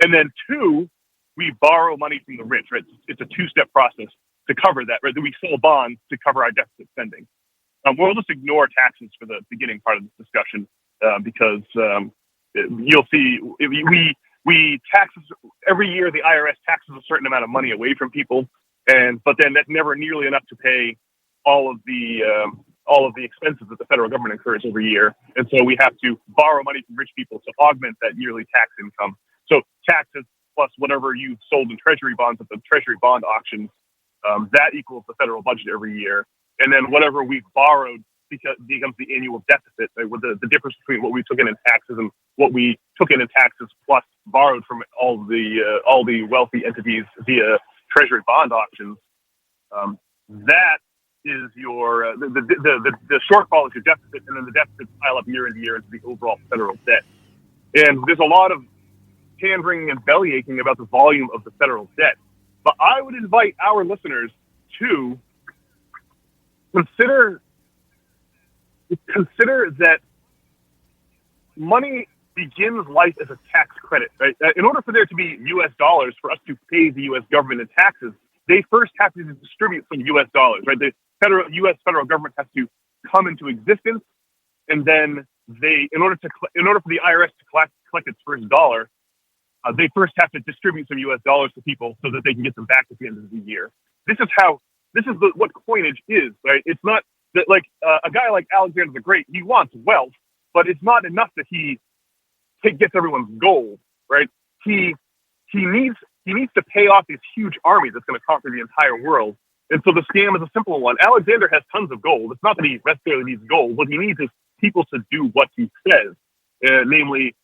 And then two, we borrow money from the rich, right? It's a two-step process to cover that, right? That we sell bonds to cover our deficit spending. We'll just ignore taxes for the beginning part of this discussion because you'll see we taxes every year. The IRS taxes a certain amount of money away from people, but then that's never nearly enough to pay all of the expenses that the federal government incurs every year. And so we have to borrow money from rich people to augment that yearly tax income. So taxes plus whatever you've sold in treasury bonds at the treasury bond auctions, that equals the federal budget every year. And then whatever we've borrowed becomes the annual deficit, right? With the difference between what we took in taxes and what we took in taxes plus borrowed from all the wealthy entities via treasury bond auctions. That is your the shortfall is your deficit, and then the deficits pile up year into year into the overall federal debt. And there's a lot of hand-wringing and belly-aching about the volume of the federal debt. But I would invite our listeners to consider that money begins life as a tax credit, right? In order for there to be U.S. dollars for us to pay the U.S. government in taxes, they first have to distribute some U.S. dollars, right? The U.S. federal government has to come into existence, and then in order for the IRS to collect its first dollar, they first have to distribute some U.S. dollars to people so that they can get them back at the end of the year. This is what coinage is, right? It's not that like a guy like Alexander the Great, he wants wealth, but it's not enough that he gets everyone's gold, right? He needs to pay off this huge army that's going to conquer the entire world. And so the scam is a simple one. Alexander has tons of gold. It's not that he necessarily needs gold. What he needs is people to do what he says, namely,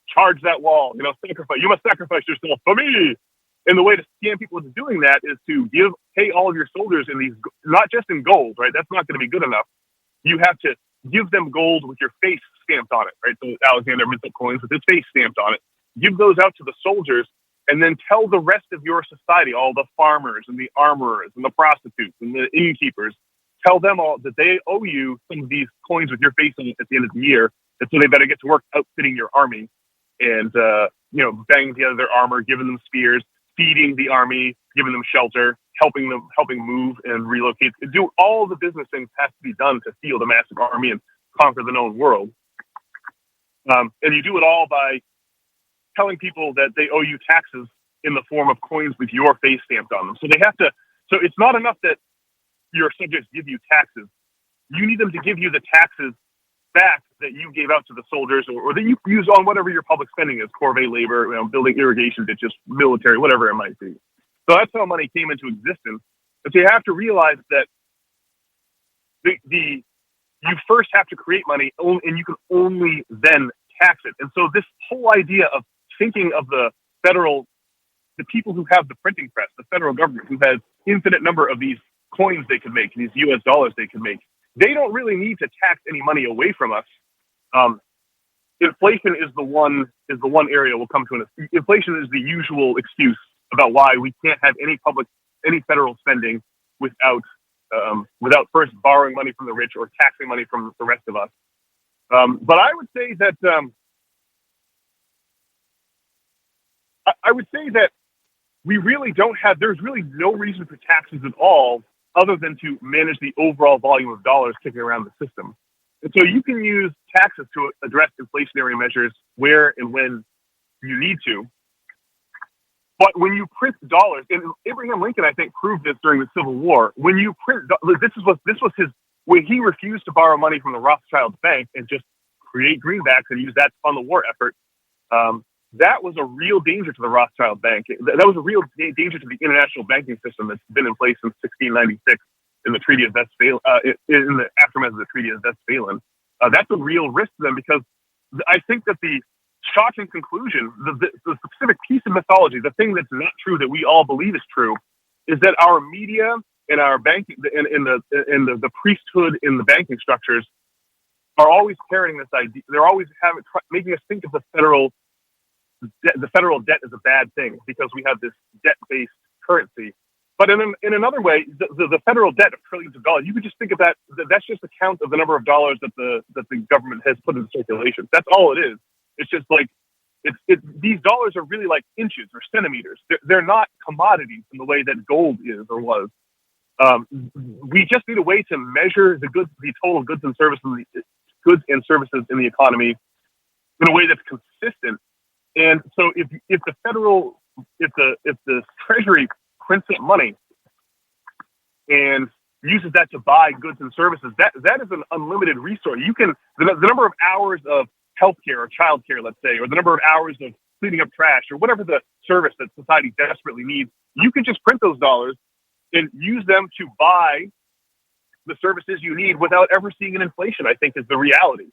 charge that wall, sacrifice. You must sacrifice yourself for me. And the way to scam people into doing that is to pay all of your soldiers in these, not just in gold, right? That's not going to be good enough. You have to give them gold with your face stamped on it, right? So Alexander minted up coins with his face stamped on it. Give those out to the soldiers, and then tell the rest of your society, all the farmers and the armorers and the prostitutes and the innkeepers, tell them all that they owe you some of these coins with your face on it at the end of the year. And so they better get to work outfitting your army and, banging together their armor, giving them spears, feeding the army, giving them shelter, helping move and relocate. Do all the business things has to be done to field a massive army and conquer the known world. And you do it all by telling people that they owe you taxes in the form of coins with your face stamped on them. So they have to. So it's not enough that your subjects give you taxes. You need them to give you the taxes back that you gave out to the soldiers, or that you use on whatever your public spending is, corvée labor, building irrigation ditches, military, whatever it might be. So that's how money came into existence. But you have to realize that you first have to create money, and you can only then tax it. And so this whole idea of thinking of the people who have the printing press, the federal government, who has infinite number of these coins they could make, these U.S. dollars they could make, they don't really need to tax any money away from us. Inflation is the one area we'll come to. Inflation is the usual excuse about why we can't have any federal spending without first borrowing money from the rich or taxing money from the rest of us. But I would say that we really don't have. There's really no reason for taxes at all, other than to manage the overall volume of dollars kicking around the system. And so you can use taxes to address inflationary measures where and when you need to. But when you print dollars, and Abraham Lincoln, I think, proved this during the Civil War, when you print, this was his, when he refused to borrow money from the Rothschild Bank and just create greenbacks and use that to fund the war effort, that was a real danger to the Rothschild Bank. That was a real danger to the international banking system that's been in place since 1696 in the Treaty of Westphalen, in the aftermath of the Treaty of Westphalen. That's a real risk to them, because I think that the shocking conclusion, the specific piece of mythology, the thing that's not true that we all believe is true, is that our media and our banking and the priesthood in the banking structures are always carrying this idea. They're always making us think of the federal debt is a bad thing because we have this debt-based currency. But in another way, the federal debt of trillions of dollars, you could just think of that. That's just a count of the number of dollars that the government has put into circulation. That's all it is. It's just like these dollars are really like inches or centimeters. They're not commodities in the way that gold is or was. We just need a way to measure the total goods and services in the economy in a way that's consistent. And so if the Treasury prints up money and uses that to buy goods and services, that is an unlimited resource. You can the number of hours of healthcare or childcare, let's say, or the number of hours of cleaning up trash or whatever the service that society desperately needs, you can just print those dollars and use them to buy the services you need without ever seeing an inflation, I think, is the reality.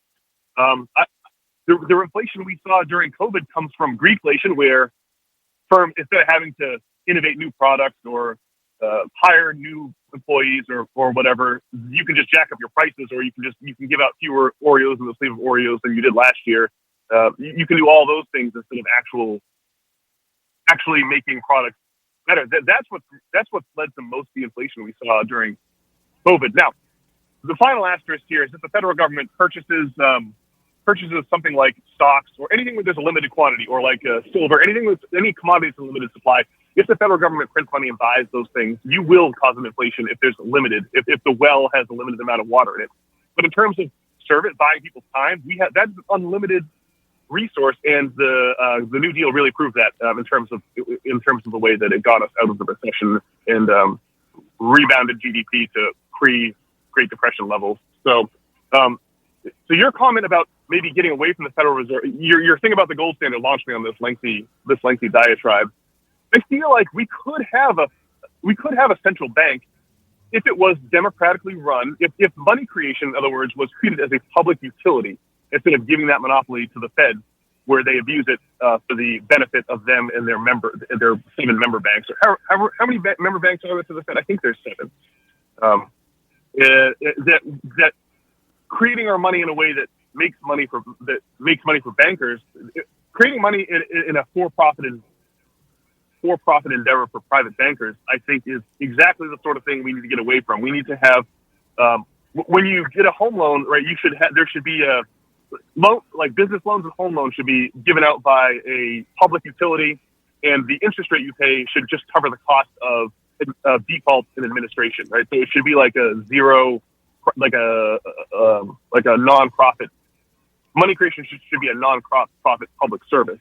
The inflation we saw during COVID comes from Greekflation, where firms, instead of having to innovate new products or hire new employees or whatever, you can just jack up your prices, or you can give out fewer Oreos in the sleeve of Oreos than you did last year. You can do all those things instead of actually making products better. That's what led to most of the inflation we saw during COVID. Now, the final asterisk here is that the federal government purchases something like stocks or anything where there's a limited quantity, or like silver, any commodities in limited supply. If the federal government prints money and buys those things, you will cause an inflation if there's if the well has a limited amount of water in it. But in terms of service, buying people's time, that's an unlimited resource, and the New Deal really proved that in terms of the way that it got us out of the recession and rebounded GDP to pre-Great Depression levels. So your comment about maybe getting away from the Federal Reserve, your thing about the gold standard launched me on this lengthy diatribe. I feel like we could have a central bank if it was democratically run, if money creation, in other words, was treated as a public utility instead of giving that monopoly to the Fed, where they abuse it for the benefit of them and their 7 member banks. Or how many member banks are there to the Fed? I think there's 7. That creating our money in a way that makes money for bankers, creating money in a for-profit endeavor for private bankers, I think, is exactly the sort of thing we need to get away from. We need to have, when you get a home loan, right? There should be a loan, like business loans and home loans should be given out by a public utility, and the interest rate you pay should just cover the cost of default and administration, right? So it should be like a zero, like a nonprofit money creation should be a non-profit public service.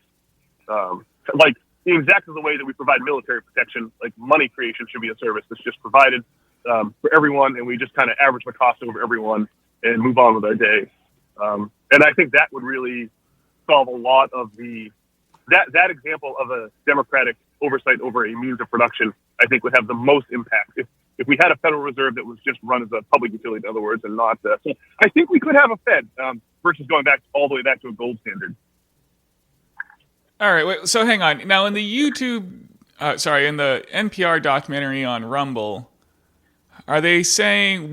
Like in exactly the way that we provide military protection, like money creation should be a service that's just provided for everyone, and we just kind of average the cost over everyone and move on with our day. And I think that would really solve a lot of that example of a democratic oversight over a means of production, I think would have the most impact. If we had a Federal Reserve that was just run as a public utility, in other words, and not, so I think we could have a Fed versus going back all the way back to a gold standard. All right, wait, so hang on. Now, in the NPR documentary on Rumble, are they saying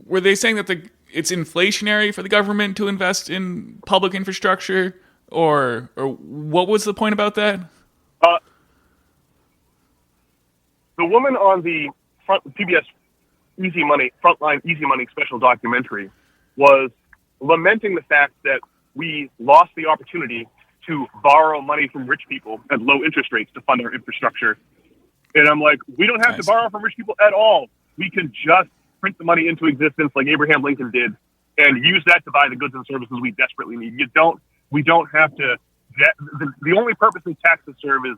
were they saying that it's inflationary for the government to invest in public infrastructure, or what was the point about that? The woman on the PBS Frontline Easy Money special documentary was lamenting the fact that we lost the opportunity to borrow money from rich people at low interest rates to fund our infrastructure. And I'm like, we don't have to borrow from rich people at all. We can just print the money into existence like Abraham Lincoln did and use that to buy the goods and services we desperately need. We don't have to, the only purpose of taxes serve is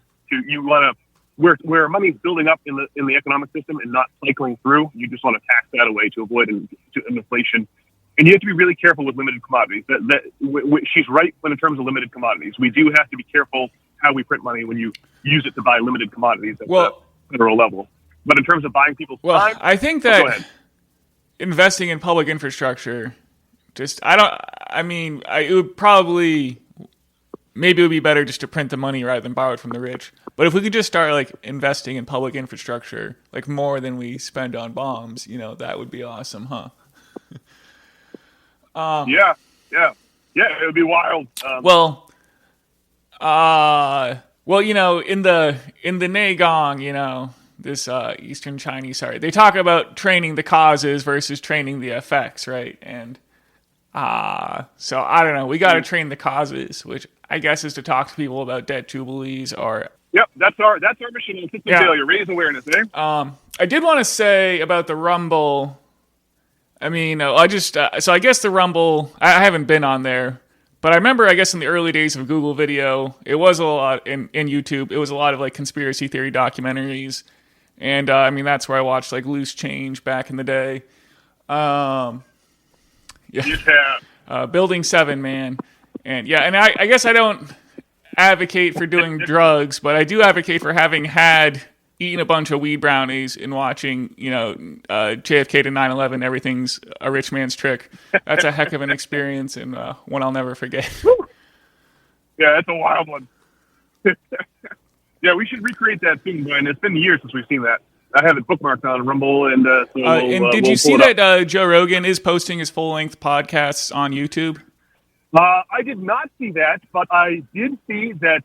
where money's building up in the economic system and not cycling through, you just want to tax that away to avoid inflation. And you have to be really careful with limited commodities. She's right in terms of limited commodities. We do have to be careful how we print money when you use it to buy limited commodities at the federal level. But in terms of buying people's time, I think that investing in public infrastructure, it would probably, maybe it would be better just to print the money rather than borrow it from the rich. But if we could just start like investing in public infrastructure, like more than we spend on bombs, that would be awesome, huh? Yeah, it would be wild. In the Neigong, this Eastern Chinese, they talk about training the causes versus training the effects, right? And so I don't know. We got to train the causes, which I guess is to talk to people about debt jubilees or. Yep, that's our mission in system failure. Raise awareness, eh? I did want to say about the Rumble. I mean, so I guess the Rumble, I haven't been on there, but I remember, I guess in the early days of Google Video, it was a lot in YouTube. It was a lot of like conspiracy theory documentaries. And that's where I watched like Loose Change back in the day. Building 7, man. And I guess I don't advocate for doing drugs, but I do advocate for having eaten a bunch of weed brownies and watching, JFK to 9/11, everything's a rich man's trick. That's a heck of an experience and one I'll never forget. Yeah, that's a wild one. Yeah, we should recreate that soon, Brian. It's been years since we've seen that. I have it bookmarked on Rumble, and did you see that Joe Rogan is posting his full-length podcasts on YouTube? I did not see that, but I did see that.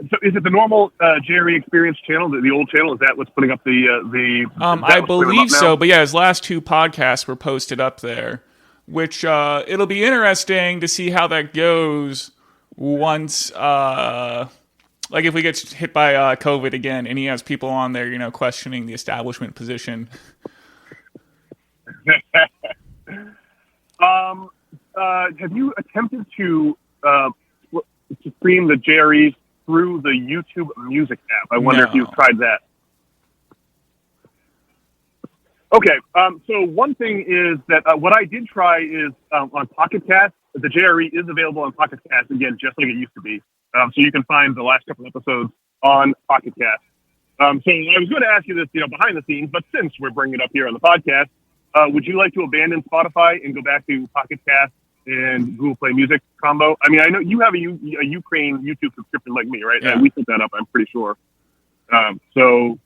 So is it the normal Jerry Experience channel, the old channel? Is that what's putting up the? I believe so, but yeah, his last 2 podcasts were posted up there, which it'll be interesting to see how that goes once, like if we get hit by COVID again, and he has people on there, questioning the establishment position. Have you attempted to stream the Jerry's through the YouTube Music app? I wonder if you've tried that. Okay, so one thing is that what I did try is on Pocket Cast. The JRE is available on Pocket Cast again, just like it used to be. So you can find the last couple episodes on Pocket Cast. So I was going to ask you this, behind the scenes, but since we're bringing it up here on the podcast, would you like to abandon Spotify and go back to Pocket Cast and Google Play Music combo? I mean, I know you have a Ukraine YouTube subscription like me, right? Yeah. We set that up, I'm pretty sure. So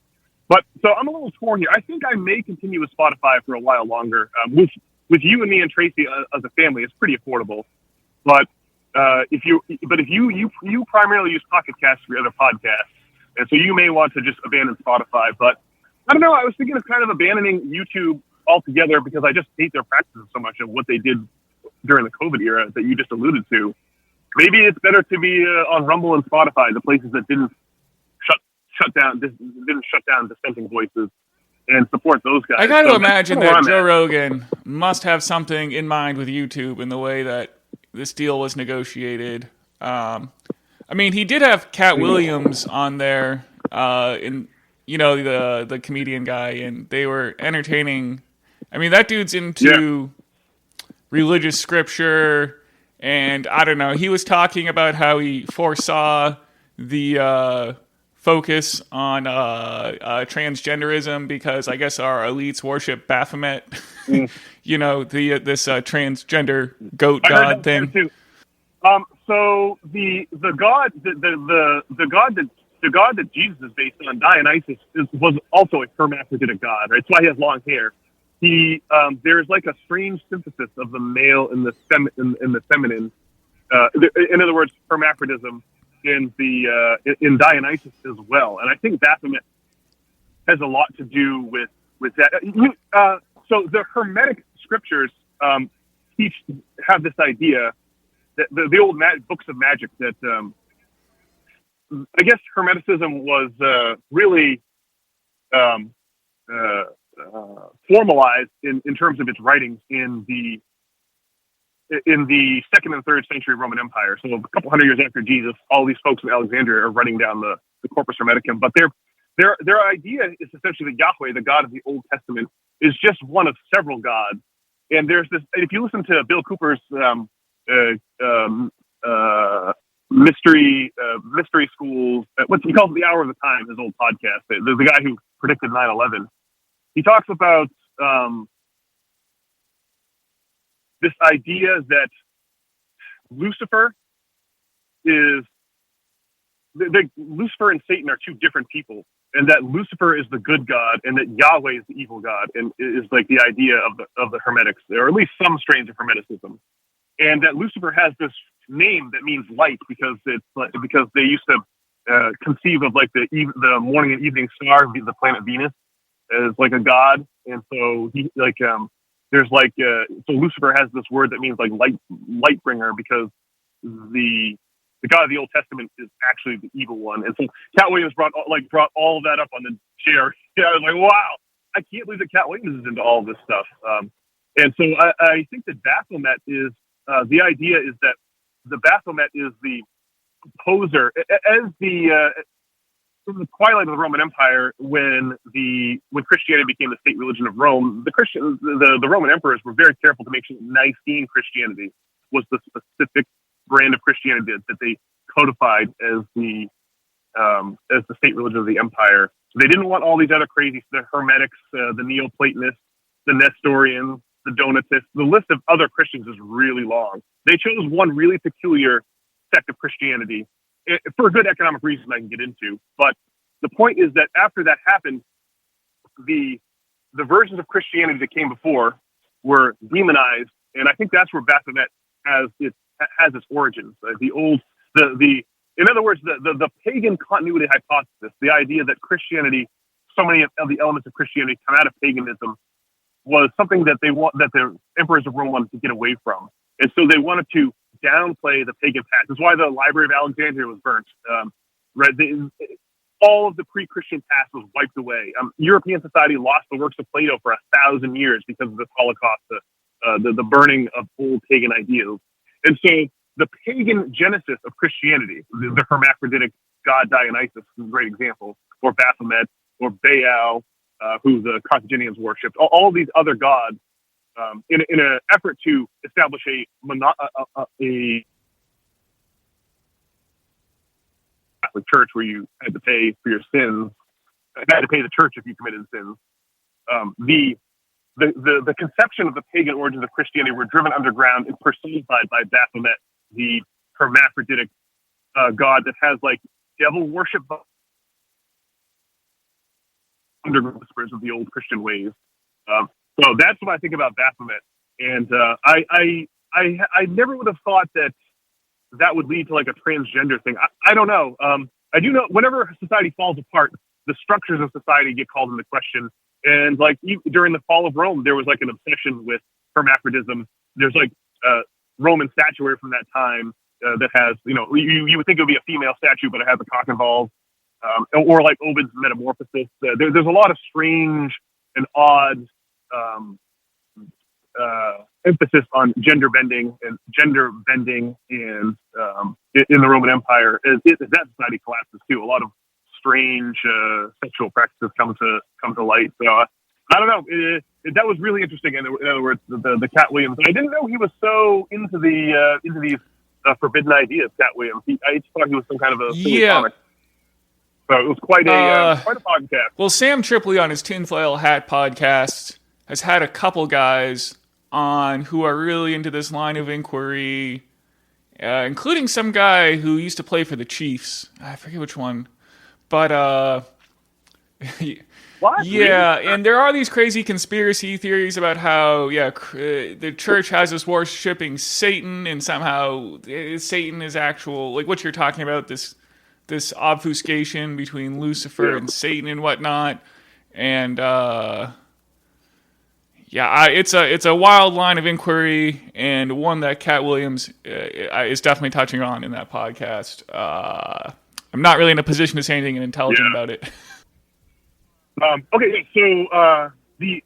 I'm a little torn here. I think I may continue with Spotify for a while longer. With you and me and Tracy as a family, it's pretty affordable. But if you primarily use Pocket Cast for your other podcasts, and so you may want to just abandon Spotify. But I don't know. I was thinking of kind of abandoning YouTube altogether because I just hate their practices so much of what they did during the COVID era that you just alluded to. Maybe it's better to be on Rumble and Spotify, the places that didn't shut down dissenting voices, and support those guys. I got to imagine that Joe Rogan must have something in mind with YouTube in the way that this deal was negotiated. I mean, he did have Cat Williams on there, in the comedian guy, and they were entertaining. I mean, that dude's into religious scripture, and I don't know. He was talking about how he foresaw the focus on transgenderism because I guess our elites worship Baphomet. This transgender goat god thing. Too. So the god that Jesus is based on, Dionysus, was also a hermaphroditic god. Right? That's why he has long hair. There's like a strange synthesis of the male and the feminine. In other words, hermaphrodism in Dionysus as well. And I think Baphomet has a lot to do with that. So the Hermetic scriptures have this idea that the old books of magic that I guess Hermeticism was really formalized in terms of its writings in the 2nd and 3rd century Roman Empire. So a couple hundred years after Jesus, all these folks in Alexandria are writing down the Corpus Hermeticum. But their idea is essentially that Yahweh, the God of the Old Testament, is just one of several gods. And there's this. If you listen to Bill Cooper's mystery schools, what he calls the Hour of the Time, his old podcast, the guy who predicted 9/11. He talks about this idea that Lucifer Lucifer and Satan are two different people, and that Lucifer is the good god, and that Yahweh is the evil god, and is like the idea of the Hermetics, or at least some strains of Hermeticism, and that Lucifer has this name that means light because they used to conceive of like the morning and evening star, the planet Venus, as like a god, and so he so Lucifer has this word that means like light bringer, because the God of the Old Testament is actually the evil one. And so Cat Williams brought all of that up on the chair. Yeah, I was like, wow, I can't believe that Cat Williams is into all of this stuff. And so I think that Baphomet is the idea is that the Baphomet is the poser as from the twilight of the Roman Empire, when Christianity became the state religion of Rome. The Roman emperors were very careful to make sure Nicene Christianity was the specific brand of Christianity that they codified as the state religion of the empire. So they didn't want all these other crazy, the Hermetics, the Neoplatonists, the Nestorians, the Donatists. The list of other Christians is really long. They chose one really peculiar sect of Christianity for a good economic reason I can get into. But the point is that after that happened, the versions of Christianity that came before were demonized, and I think that's where Baphomet has its origins. In other words, the pagan continuity hypothesis, the idea that Christianity, so many of the elements of Christianity come out of paganism, was something that the emperors of Rome wanted to get away from, and so they wanted to downplay the pagan past. That's why the Library of Alexandria was burnt. Right, all of the pre-Christian past was wiped away. European society lost the works of Plato for 1,000 years because of this Holocaust, the burning of old pagan ideals. And so the pagan genesis of Christianity, the hermaphroditic god Dionysus is a great example, or Baphomet, or Baal, who the Carthaginians worshipped, all these other gods, in an effort to establish a Catholic church where you had to pay for your sins, had to pay the church if you committed sins. The conception of the pagan origins of Christianity were driven underground and personified by Baphomet, the hermaphroditic god that has like devil worship underground whispers of the old Christian ways. So that's what I think about Baphomet, and I never would have thought that would lead to like a transgender thing. I don't know. I do know whenever society falls apart, the structures of society get called into question. And like during the fall of Rome, there was like an obsession with hermaphrodism. There's like Roman statuary from that time that has, you would think it would be a female statue, but it has a cock involved, or like Ovid's Metamorphosis. There's a lot of strange and odd emphasis on gender bending and in the Roman Empire, as that society collapses too. A lot of strange sexual practices come to light. So I don't know. That was really interesting. In other words, the Cat Williams. I didn't know he was so into these forbidden ideas. Cat Williams. I just thought he was some kind of a silly comic. So it was quite a podcast. Well, Sam Tripoli on his Tinfoil Hat podcast has had a couple guys on who are really into this line of inquiry, including some guy who used to play for the Chiefs. I forget which one. But, what? Yeah, and there are these crazy conspiracy theories about how, the church has us worshipping Satan, and somehow Satan is actual, like what you're talking about, this obfuscation between Lucifer and Satan and whatnot. And, it's a wild line of inquiry, and one that Cat Williams is definitely touching on in that podcast. I'm not really in a position to say anything intelligent about it. Okay, so the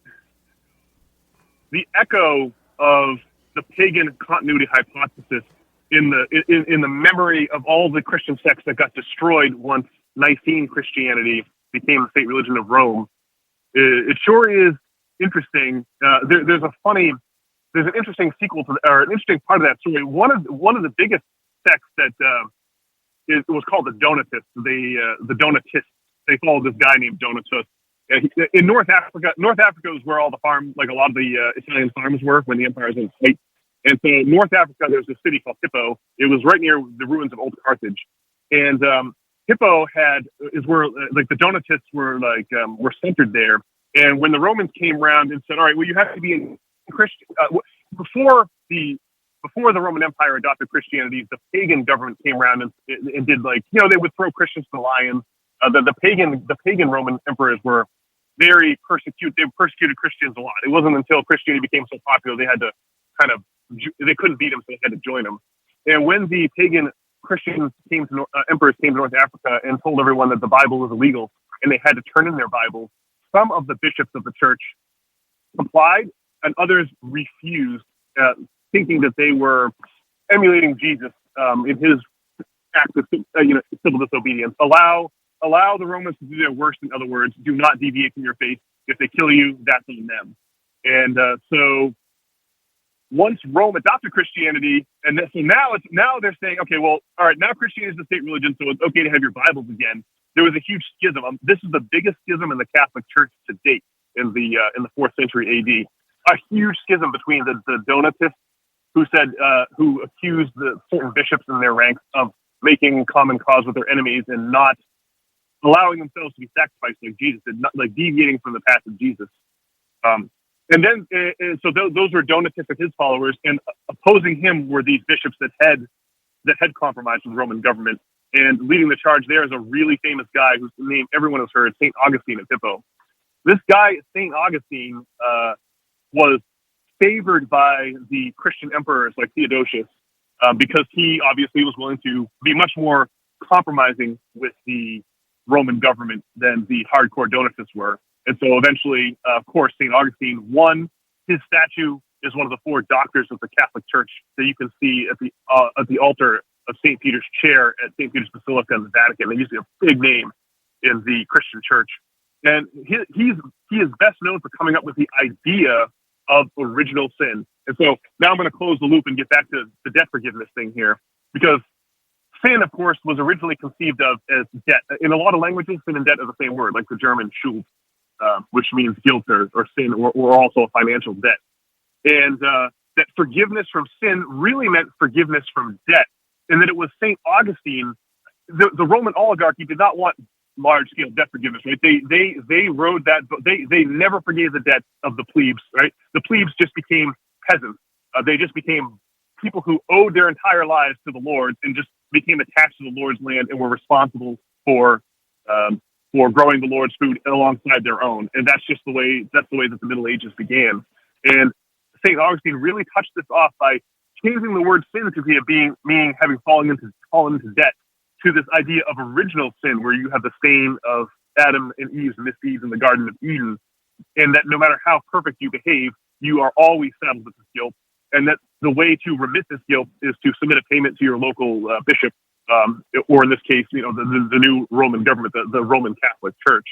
echo of the pagan continuity hypothesis in the memory of all the Christian sects that got destroyed once Nicene Christianity became the state religion of Rome, it sure is interesting. There's an interesting sequel to, or an interesting part of that story. One of the biggest sects that it was called the Donatists. The Donatists. They followed this guy named Donatus. In North Africa is where all the farm, like a lot of the Italian farms were when the empire was in sight. And so North Africa, there's a city called Hippo. It was right near the ruins of Old Carthage. And Hippo is where like the Donatists were centered there. And when the Romans came around and said, all right, well, you have to be a Christian, before the Roman Empire adopted Christianity, the pagan government came around and did they would throw Christians to the lions. The pagan Roman emperors were very persecuted. They persecuted Christians a lot. It wasn't until Christianity became so popular they had to they couldn't beat them, so they had to join them. And when the pagan Christians emperors came to North Africa and told everyone that the Bible was illegal and they had to turn in their Bibles, some of the bishops of the church complied and others refused, thinking that they were emulating Jesus in his act of civil disobedience. Allow the Romans to do their worst. In other words, do not deviate from your faith. If they kill you, that's on them. And so once Rome adopted Christianity, and so now they're saying, okay, well, all right, now Christianity is the state religion, so it's okay to have your Bibles again. There was a huge schism. This is the biggest schism in the Catholic Church to date in the 4th century AD. A huge schism between the Donatists, who accused the certain bishops in their ranks of making common cause with their enemies and not allowing themselves to be sacrificed like Jesus did, not like deviating from the path of Jesus. And then, so those were Donatists and his followers, and opposing him were these bishops that had compromised with the Roman government. And leading the charge there is a really famous guy whose name everyone has heard, St. Augustine of Hippo. This guy, St. Augustine, was favored by the Christian emperors like Theodosius because he obviously was willing to be much more compromising with the Roman government than the hardcore Donatists were. And so eventually, of course, St. Augustine won. His statue is one of the 4 doctors of the Catholic Church that you can see at the altar of St. Peter's chair at St. Peter's Basilica in the Vatican. They usually have a big name in the Christian church. And he is best known for coming up with the idea of original sin. And so now I'm going to close the loop and get back to the debt forgiveness thing here, because sin, of course, was originally conceived of as debt. In a lot of languages, sin and debt are the same word, like the German Schuld, which means guilt or sin, or also a financial debt. And that forgiveness from sin really meant forgiveness from debt. And that it was St. Augustine, the Roman oligarchy did not want large-scale debt forgiveness, right? They rode that, they never forgave the debt of the plebes, right? The plebes just became peasants. They just became people who owed their entire lives to the lords and just became attached to the Lord's land and were responsible for growing the Lord's food alongside their own. And that's the way that the Middle Ages began. And St. Augustine really touched this off by changing the word sin to meaning having fallen into debt, to this idea of original sin, where you have the stain of Adam and Eve's misdeeds in the Garden of Eden, and that no matter how perfect you behave, you are always saddled with this guilt, and that the way to remit this guilt is to submit a payment to your local bishop, or in this case, the new Roman government, the Roman Catholic Church.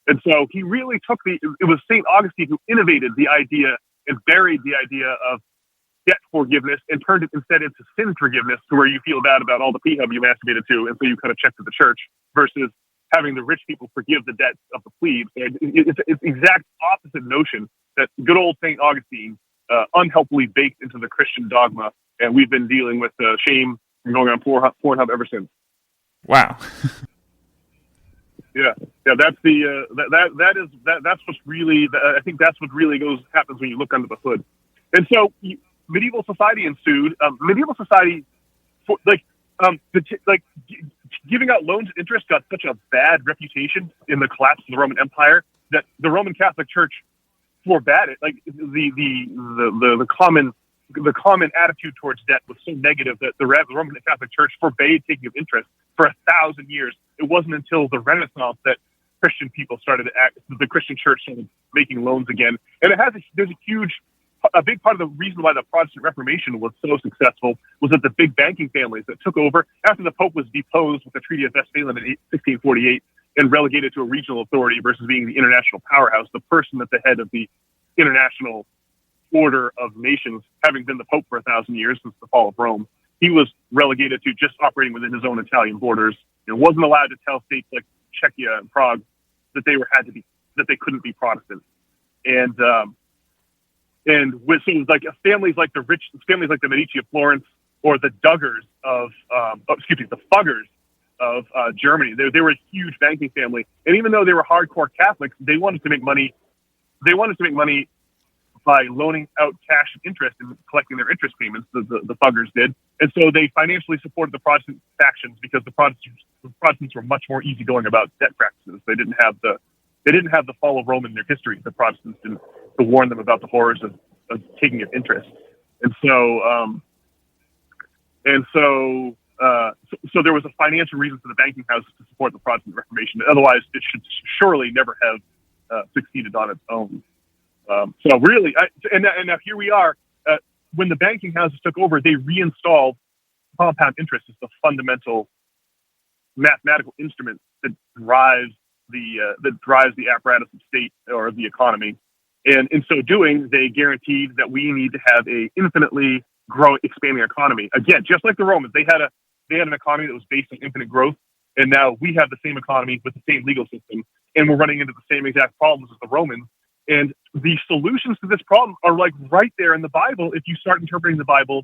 And so he really took it was St. Augustine who innovated the idea and buried the idea of debt forgiveness and turned it instead into sin forgiveness, to where you feel bad about all the P-hub you masturbated to, and so you kind of check to the church, versus having the rich people forgive the debts of the plebes. It's the exact opposite notion that good old St. Augustine unhelpfully baked into the Christian dogma, and we've been dealing with shame and going on Pornhub ever since. Wow. Yeah. That's the that's what's really. I think that's what really happens when you look under the hood. And so medieval society ensued. Medieval society, giving out loans at interest got such a bad reputation in the collapse of the Roman Empire that the Roman Catholic Church forbade it. Like the common attitude towards debt was so negative that the Roman Catholic Church forbade taking of interest for 1,000 years. It wasn't until the Renaissance that Christian people started to act. The Christian Church started making loans again, and there's a big part of the reason why the Protestant Reformation was so successful was that the big banking families that took over after the Pope was deposed with the Treaty of Westphalia in 1648 and relegated to a regional authority versus being the international powerhouse. The person at the head of the international order of nations, having been the Pope for 1,000 years since the fall of Rome, he was relegated to just operating within his own Italian borders and wasn't allowed to tell states like Czechia and Prague that they couldn't be Protestant. And with things like families like the Medici of Florence, or the Duggars the Fuggers of Germany, they were a huge banking family, and even though they were hardcore Catholics, they wanted to make money. They wanted to make money by loaning out cash and interest and collecting their interest payments. The Fuggers did, and so they financially supported the Protestant factions because the Protestants were much more easygoing about debt practices. They didn't have the fall of Rome in their history. The Protestants didn't, to warn them about the horrors of taking of interest. And so there was a financial reason for the banking houses to support the Protestant Reformation. Otherwise, it should surely never have succeeded on its own. So really, and now here we are. When the banking houses took over, they reinstalled compound interest as the fundamental mathematical instrument that drives the apparatus of state or the economy. And in so doing, they guaranteed that we need to have a infinitely expanding economy. Again, just like the Romans, they had an economy that was based on infinite growth, and now we have the same economy with the same legal system, and we're running into the same exact problems as the Romans. And the solutions to this problem are like right there in the Bible if you start interpreting the Bible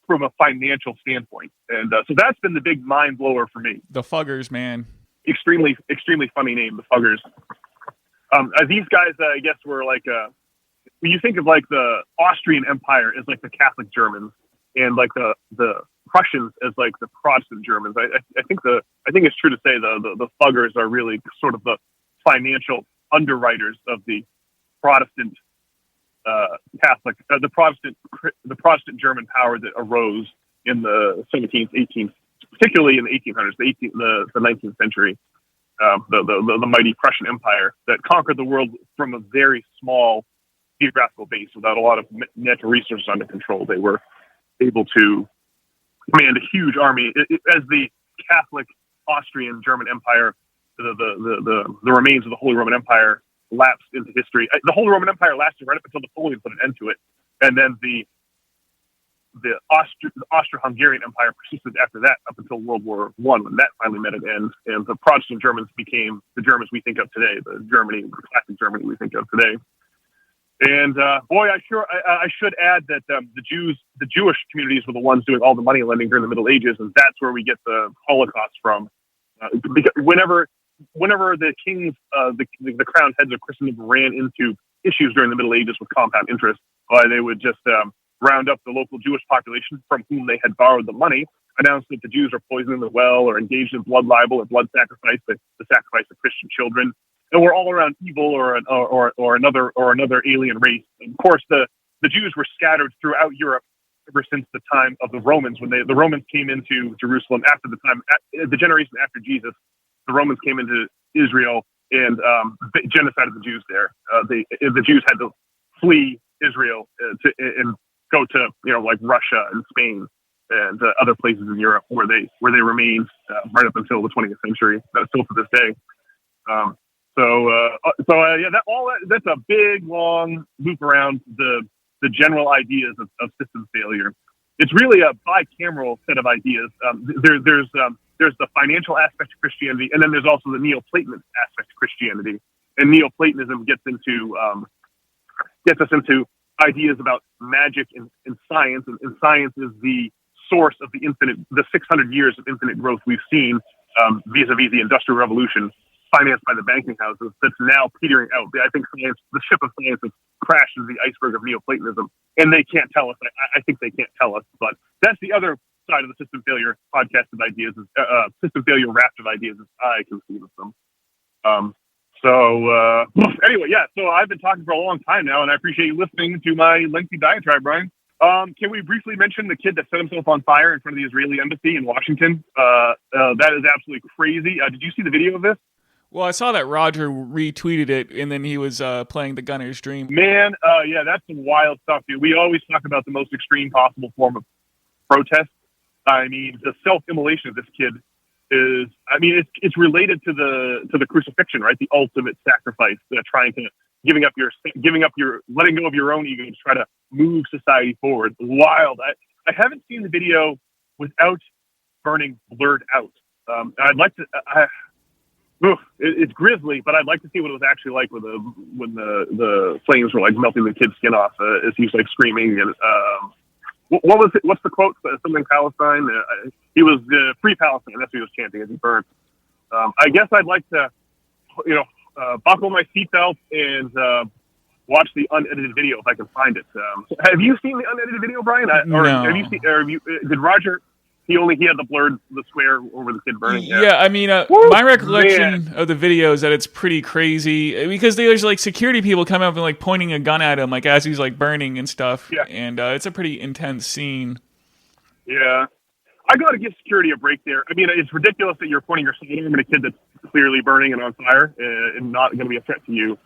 from a financial standpoint. And so that's been the big mind blower for me. The Fuggers, man. Extremely, extremely funny name, the Fuggers. These guys, I guess, were like when you think of like the Austrian Empire as like the Catholic Germans, and like the Prussians as like the Protestant Germans. I think it's true to say the Fuggers are really sort of the financial underwriters of the Protestant Catholic, the Protestant German power that arose in the 17th, 18th, particularly in the 1800s, the 19th century. The mighty Prussian Empire that conquered the world from a very small geographical base without a lot of natural resources under control. They were able to command a huge army. As the Catholic Austrian German Empire, the remains of the Holy Roman Empire lapsed into history. The Holy Roman Empire lasted right up until Napoleon put an end to it, and then the Austro-Hungarian Empire persisted after that up until World War I, when that finally met an end, and the Protestant Germans became the Germans we think of today, the classic Germany we think of today. And boy, I should add that the Jewish communities were the ones doing all the money lending during the Middle Ages, and that's where we get the Holocaust from. Because whenever the kings, the crowned heads of Christendom ran into issues during the Middle Ages with compound interest, they would just round up the local Jewish population from whom they had borrowed the money, announce that the Jews are poisoning the well or engaged in blood libel or blood sacrifice, the sacrifice of Christian children, and we're all around evil or another alien race. And of course, the Jews were scattered throughout Europe ever since the time of the Romans, when the Romans came into Jerusalem after the generation after Jesus. The Romans came into Israel and genocided the Jews there. The Jews had to flee Israel and go to like Russia and Spain and other places in Europe where they remained right up until the 20th century. That's still to this day. That's a big long loop around the general ideas of system failure. It's really a bicameral set of ideas. There's the financial aspect of Christianity, and then there's also the Neoplatonist aspect of Christianity. And Neoplatonism gets us into ideas about magic and science, and science is the source of the 600 years of infinite growth we've seen vis-a-vis the Industrial Revolution, financed by the banking houses, that's now petering out. I think the ship of science has crashed into the iceberg of Neoplatonism, and they can't tell us. I think they can't tell us, but that's the other side of the system failure podcast of ideas, system failure raft of ideas as I conceive of them. Anyway, so I've been talking for a long time now, and I appreciate you listening to my lengthy diatribe, Brian. Can we briefly mention the kid that set himself on fire in front of the Israeli embassy in Washington? That is absolutely crazy. Did you see the video of this? Well, I saw that Roger retweeted it, and then he was playing the Gunner's Dream. Man, that's some wild stuff, dude. We always talk about the most extreme possible form of protest. I mean, the self-immolation of this kid is, it's related to the crucifixion, right? The ultimate sacrifice, letting go of your own ego to try to move society forward. Wild. I haven't seen the video without burning blurred out. I'd like to. It's grisly, but I'd like to see what it was actually like when the flames were like melting the kid's skin off as he was like screaming. And what was it? What's the quote? Something Palestine. He was free Palestine. That's what he was chanting as he burned. I guess I'd like to, buckle my seatbelt and watch the unedited video if I can find it. Have you seen the unedited video, Brian? No. Did Roger? He had the square over the kid burning. Yeah, my recollection of the video is that it's pretty crazy because there's like security people coming up and like pointing a gun at him like as he's like burning and stuff. Yeah. And it's a pretty intense scene. Yeah. I got to give security a break there. It's ridiculous that you're pointing your sidearm at a kid that's clearly burning and on fire and not going to be a threat to you.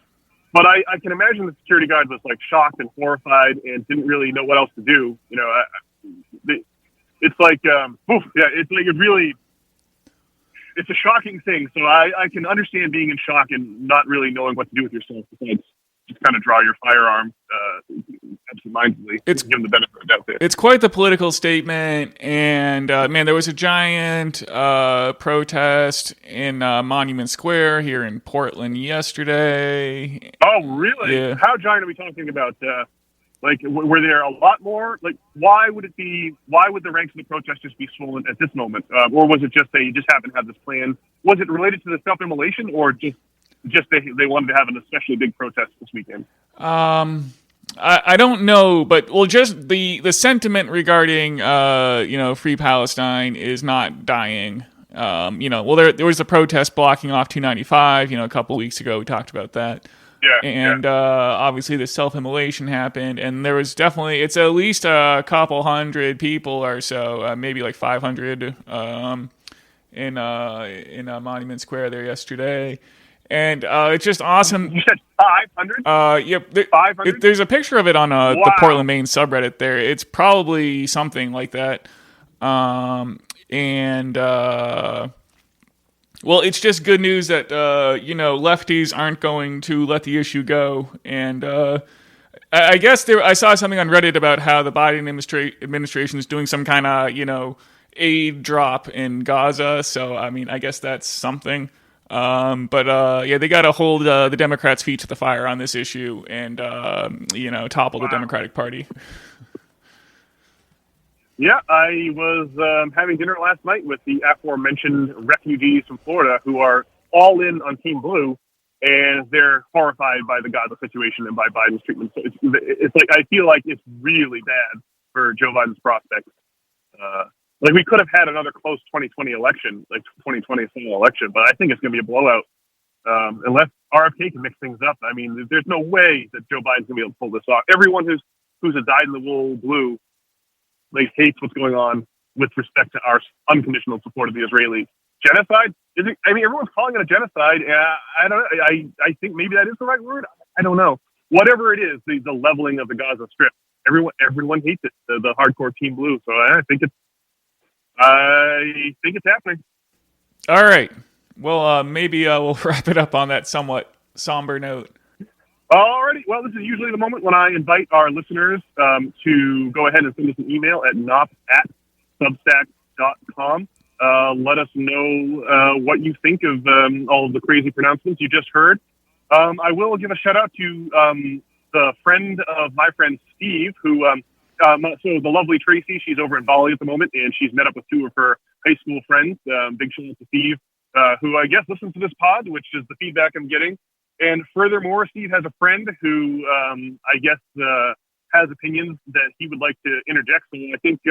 But I can imagine the security guard was like shocked and horrified and didn't really know what else to do. It's like, it's a shocking thing. So I can understand being in shock and not really knowing what to do with yourself besides just kind of draw your firearm absentmindedly. Give them the benefit of the doubt there. It's quite the political statement. And there was a giant protest in Monument Square here in Portland yesterday. Oh, really? Yeah. How giant are we talking about? Were there a lot more? Why would the ranks of the protesters be swollen at this moment? Or was it just they just happened to have this plan? Was it related to the self-immolation or just they wanted to have an especially big protest this weekend? I don't know, but just the sentiment regarding Free Palestine is not dying. There was a protest blocking off 295, a couple weeks ago. We talked about that. Yeah, and obviously the self-immolation happened, and there was definitely, it's at least a couple hundred people or so, maybe like 500 in Monument Square there yesterday. And it's just awesome. You said 500? Yep. 500? There's a picture of it on the Portland, Maine subreddit there. It's probably something like that. Well, it's just good news that, lefties aren't going to let the issue go. And I guess I saw something on Reddit about how the Biden administration is doing some kind of, aid drop in Gaza. So, I guess that's something. They got to hold the Democrats' feet to the fire on this issue and, topple the Democratic Party. Yeah, I was having dinner last night with the aforementioned refugees from Florida who are all in on Team Blue, and they're horrified by the Gaza situation and by Biden's treatment. So it's like I feel like it's really bad for Joe Biden's prospects. We could have had another close 2020 election, like 2020 single election, but I think it's going to be a blowout unless RFK can mix things up. There's no way that Joe Biden's going to be able to pull this off. Everyone who's a dyed-in-the-wool blue hates what's going on with respect to our unconditional support of the Israeli genocide. Everyone's calling it a genocide. I don't know. I think maybe that is the right word. I don't know. whatever it is, the leveling of the Gaza Strip. Everyone hates it. The hardcore Team Blue. So I think it's happening. All right. Well, maybe we'll wrap it up on that somewhat somber note. Alrighty. Well, this is usually the moment when I invite our listeners to go ahead and send us an email at nop@substack.com. Let us know what you think of all of the crazy pronouncements you just heard. I will give a shout out to the friend of my friend Steve, who so the lovely Tracy. She's over in Bali at the moment, and she's met up with two of her high school friends. Big shout out to Steve, who I guess listens to this pod, which is the feedback I'm getting. And furthermore, Steve has a friend who I guess has opinions that he would like to interject. So I think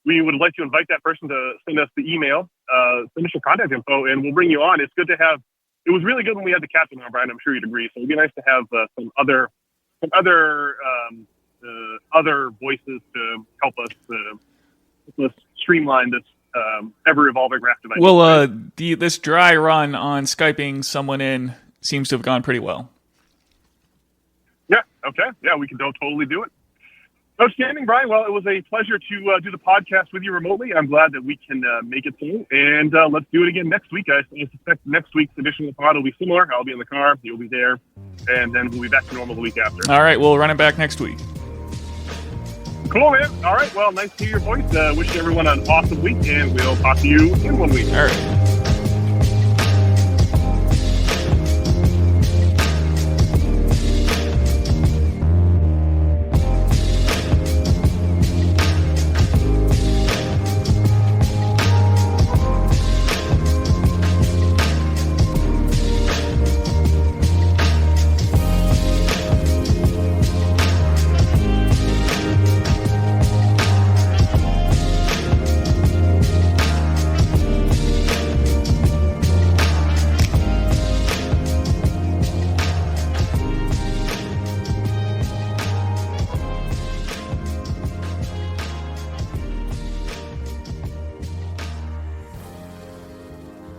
we would like to invite that person to send us the email, send us your contact info, and we'll bring you on. It's good to have. It was really good when we had the captain on, Brian. I'm sure you'd agree. So it'd be nice to have some other voices to help us streamline this ever-evolving raft of ideas. Well, this dry run on Skyping someone in seems to have gone pretty well. Yeah, okay. Yeah, we can totally do it. Outstanding, Brian. Well, it was a pleasure to do the podcast with you remotely. I'm glad that we can make it so. And let's do it again next week. I suspect next week's edition of the pod will be similar. I'll be in the car. You'll be there. And then we'll be back to normal the week after. All right. We'll run it back next week. Cool, man. All right. Well, nice to hear your voice. Wish everyone an awesome week, and we'll talk to you in 1 week. All right.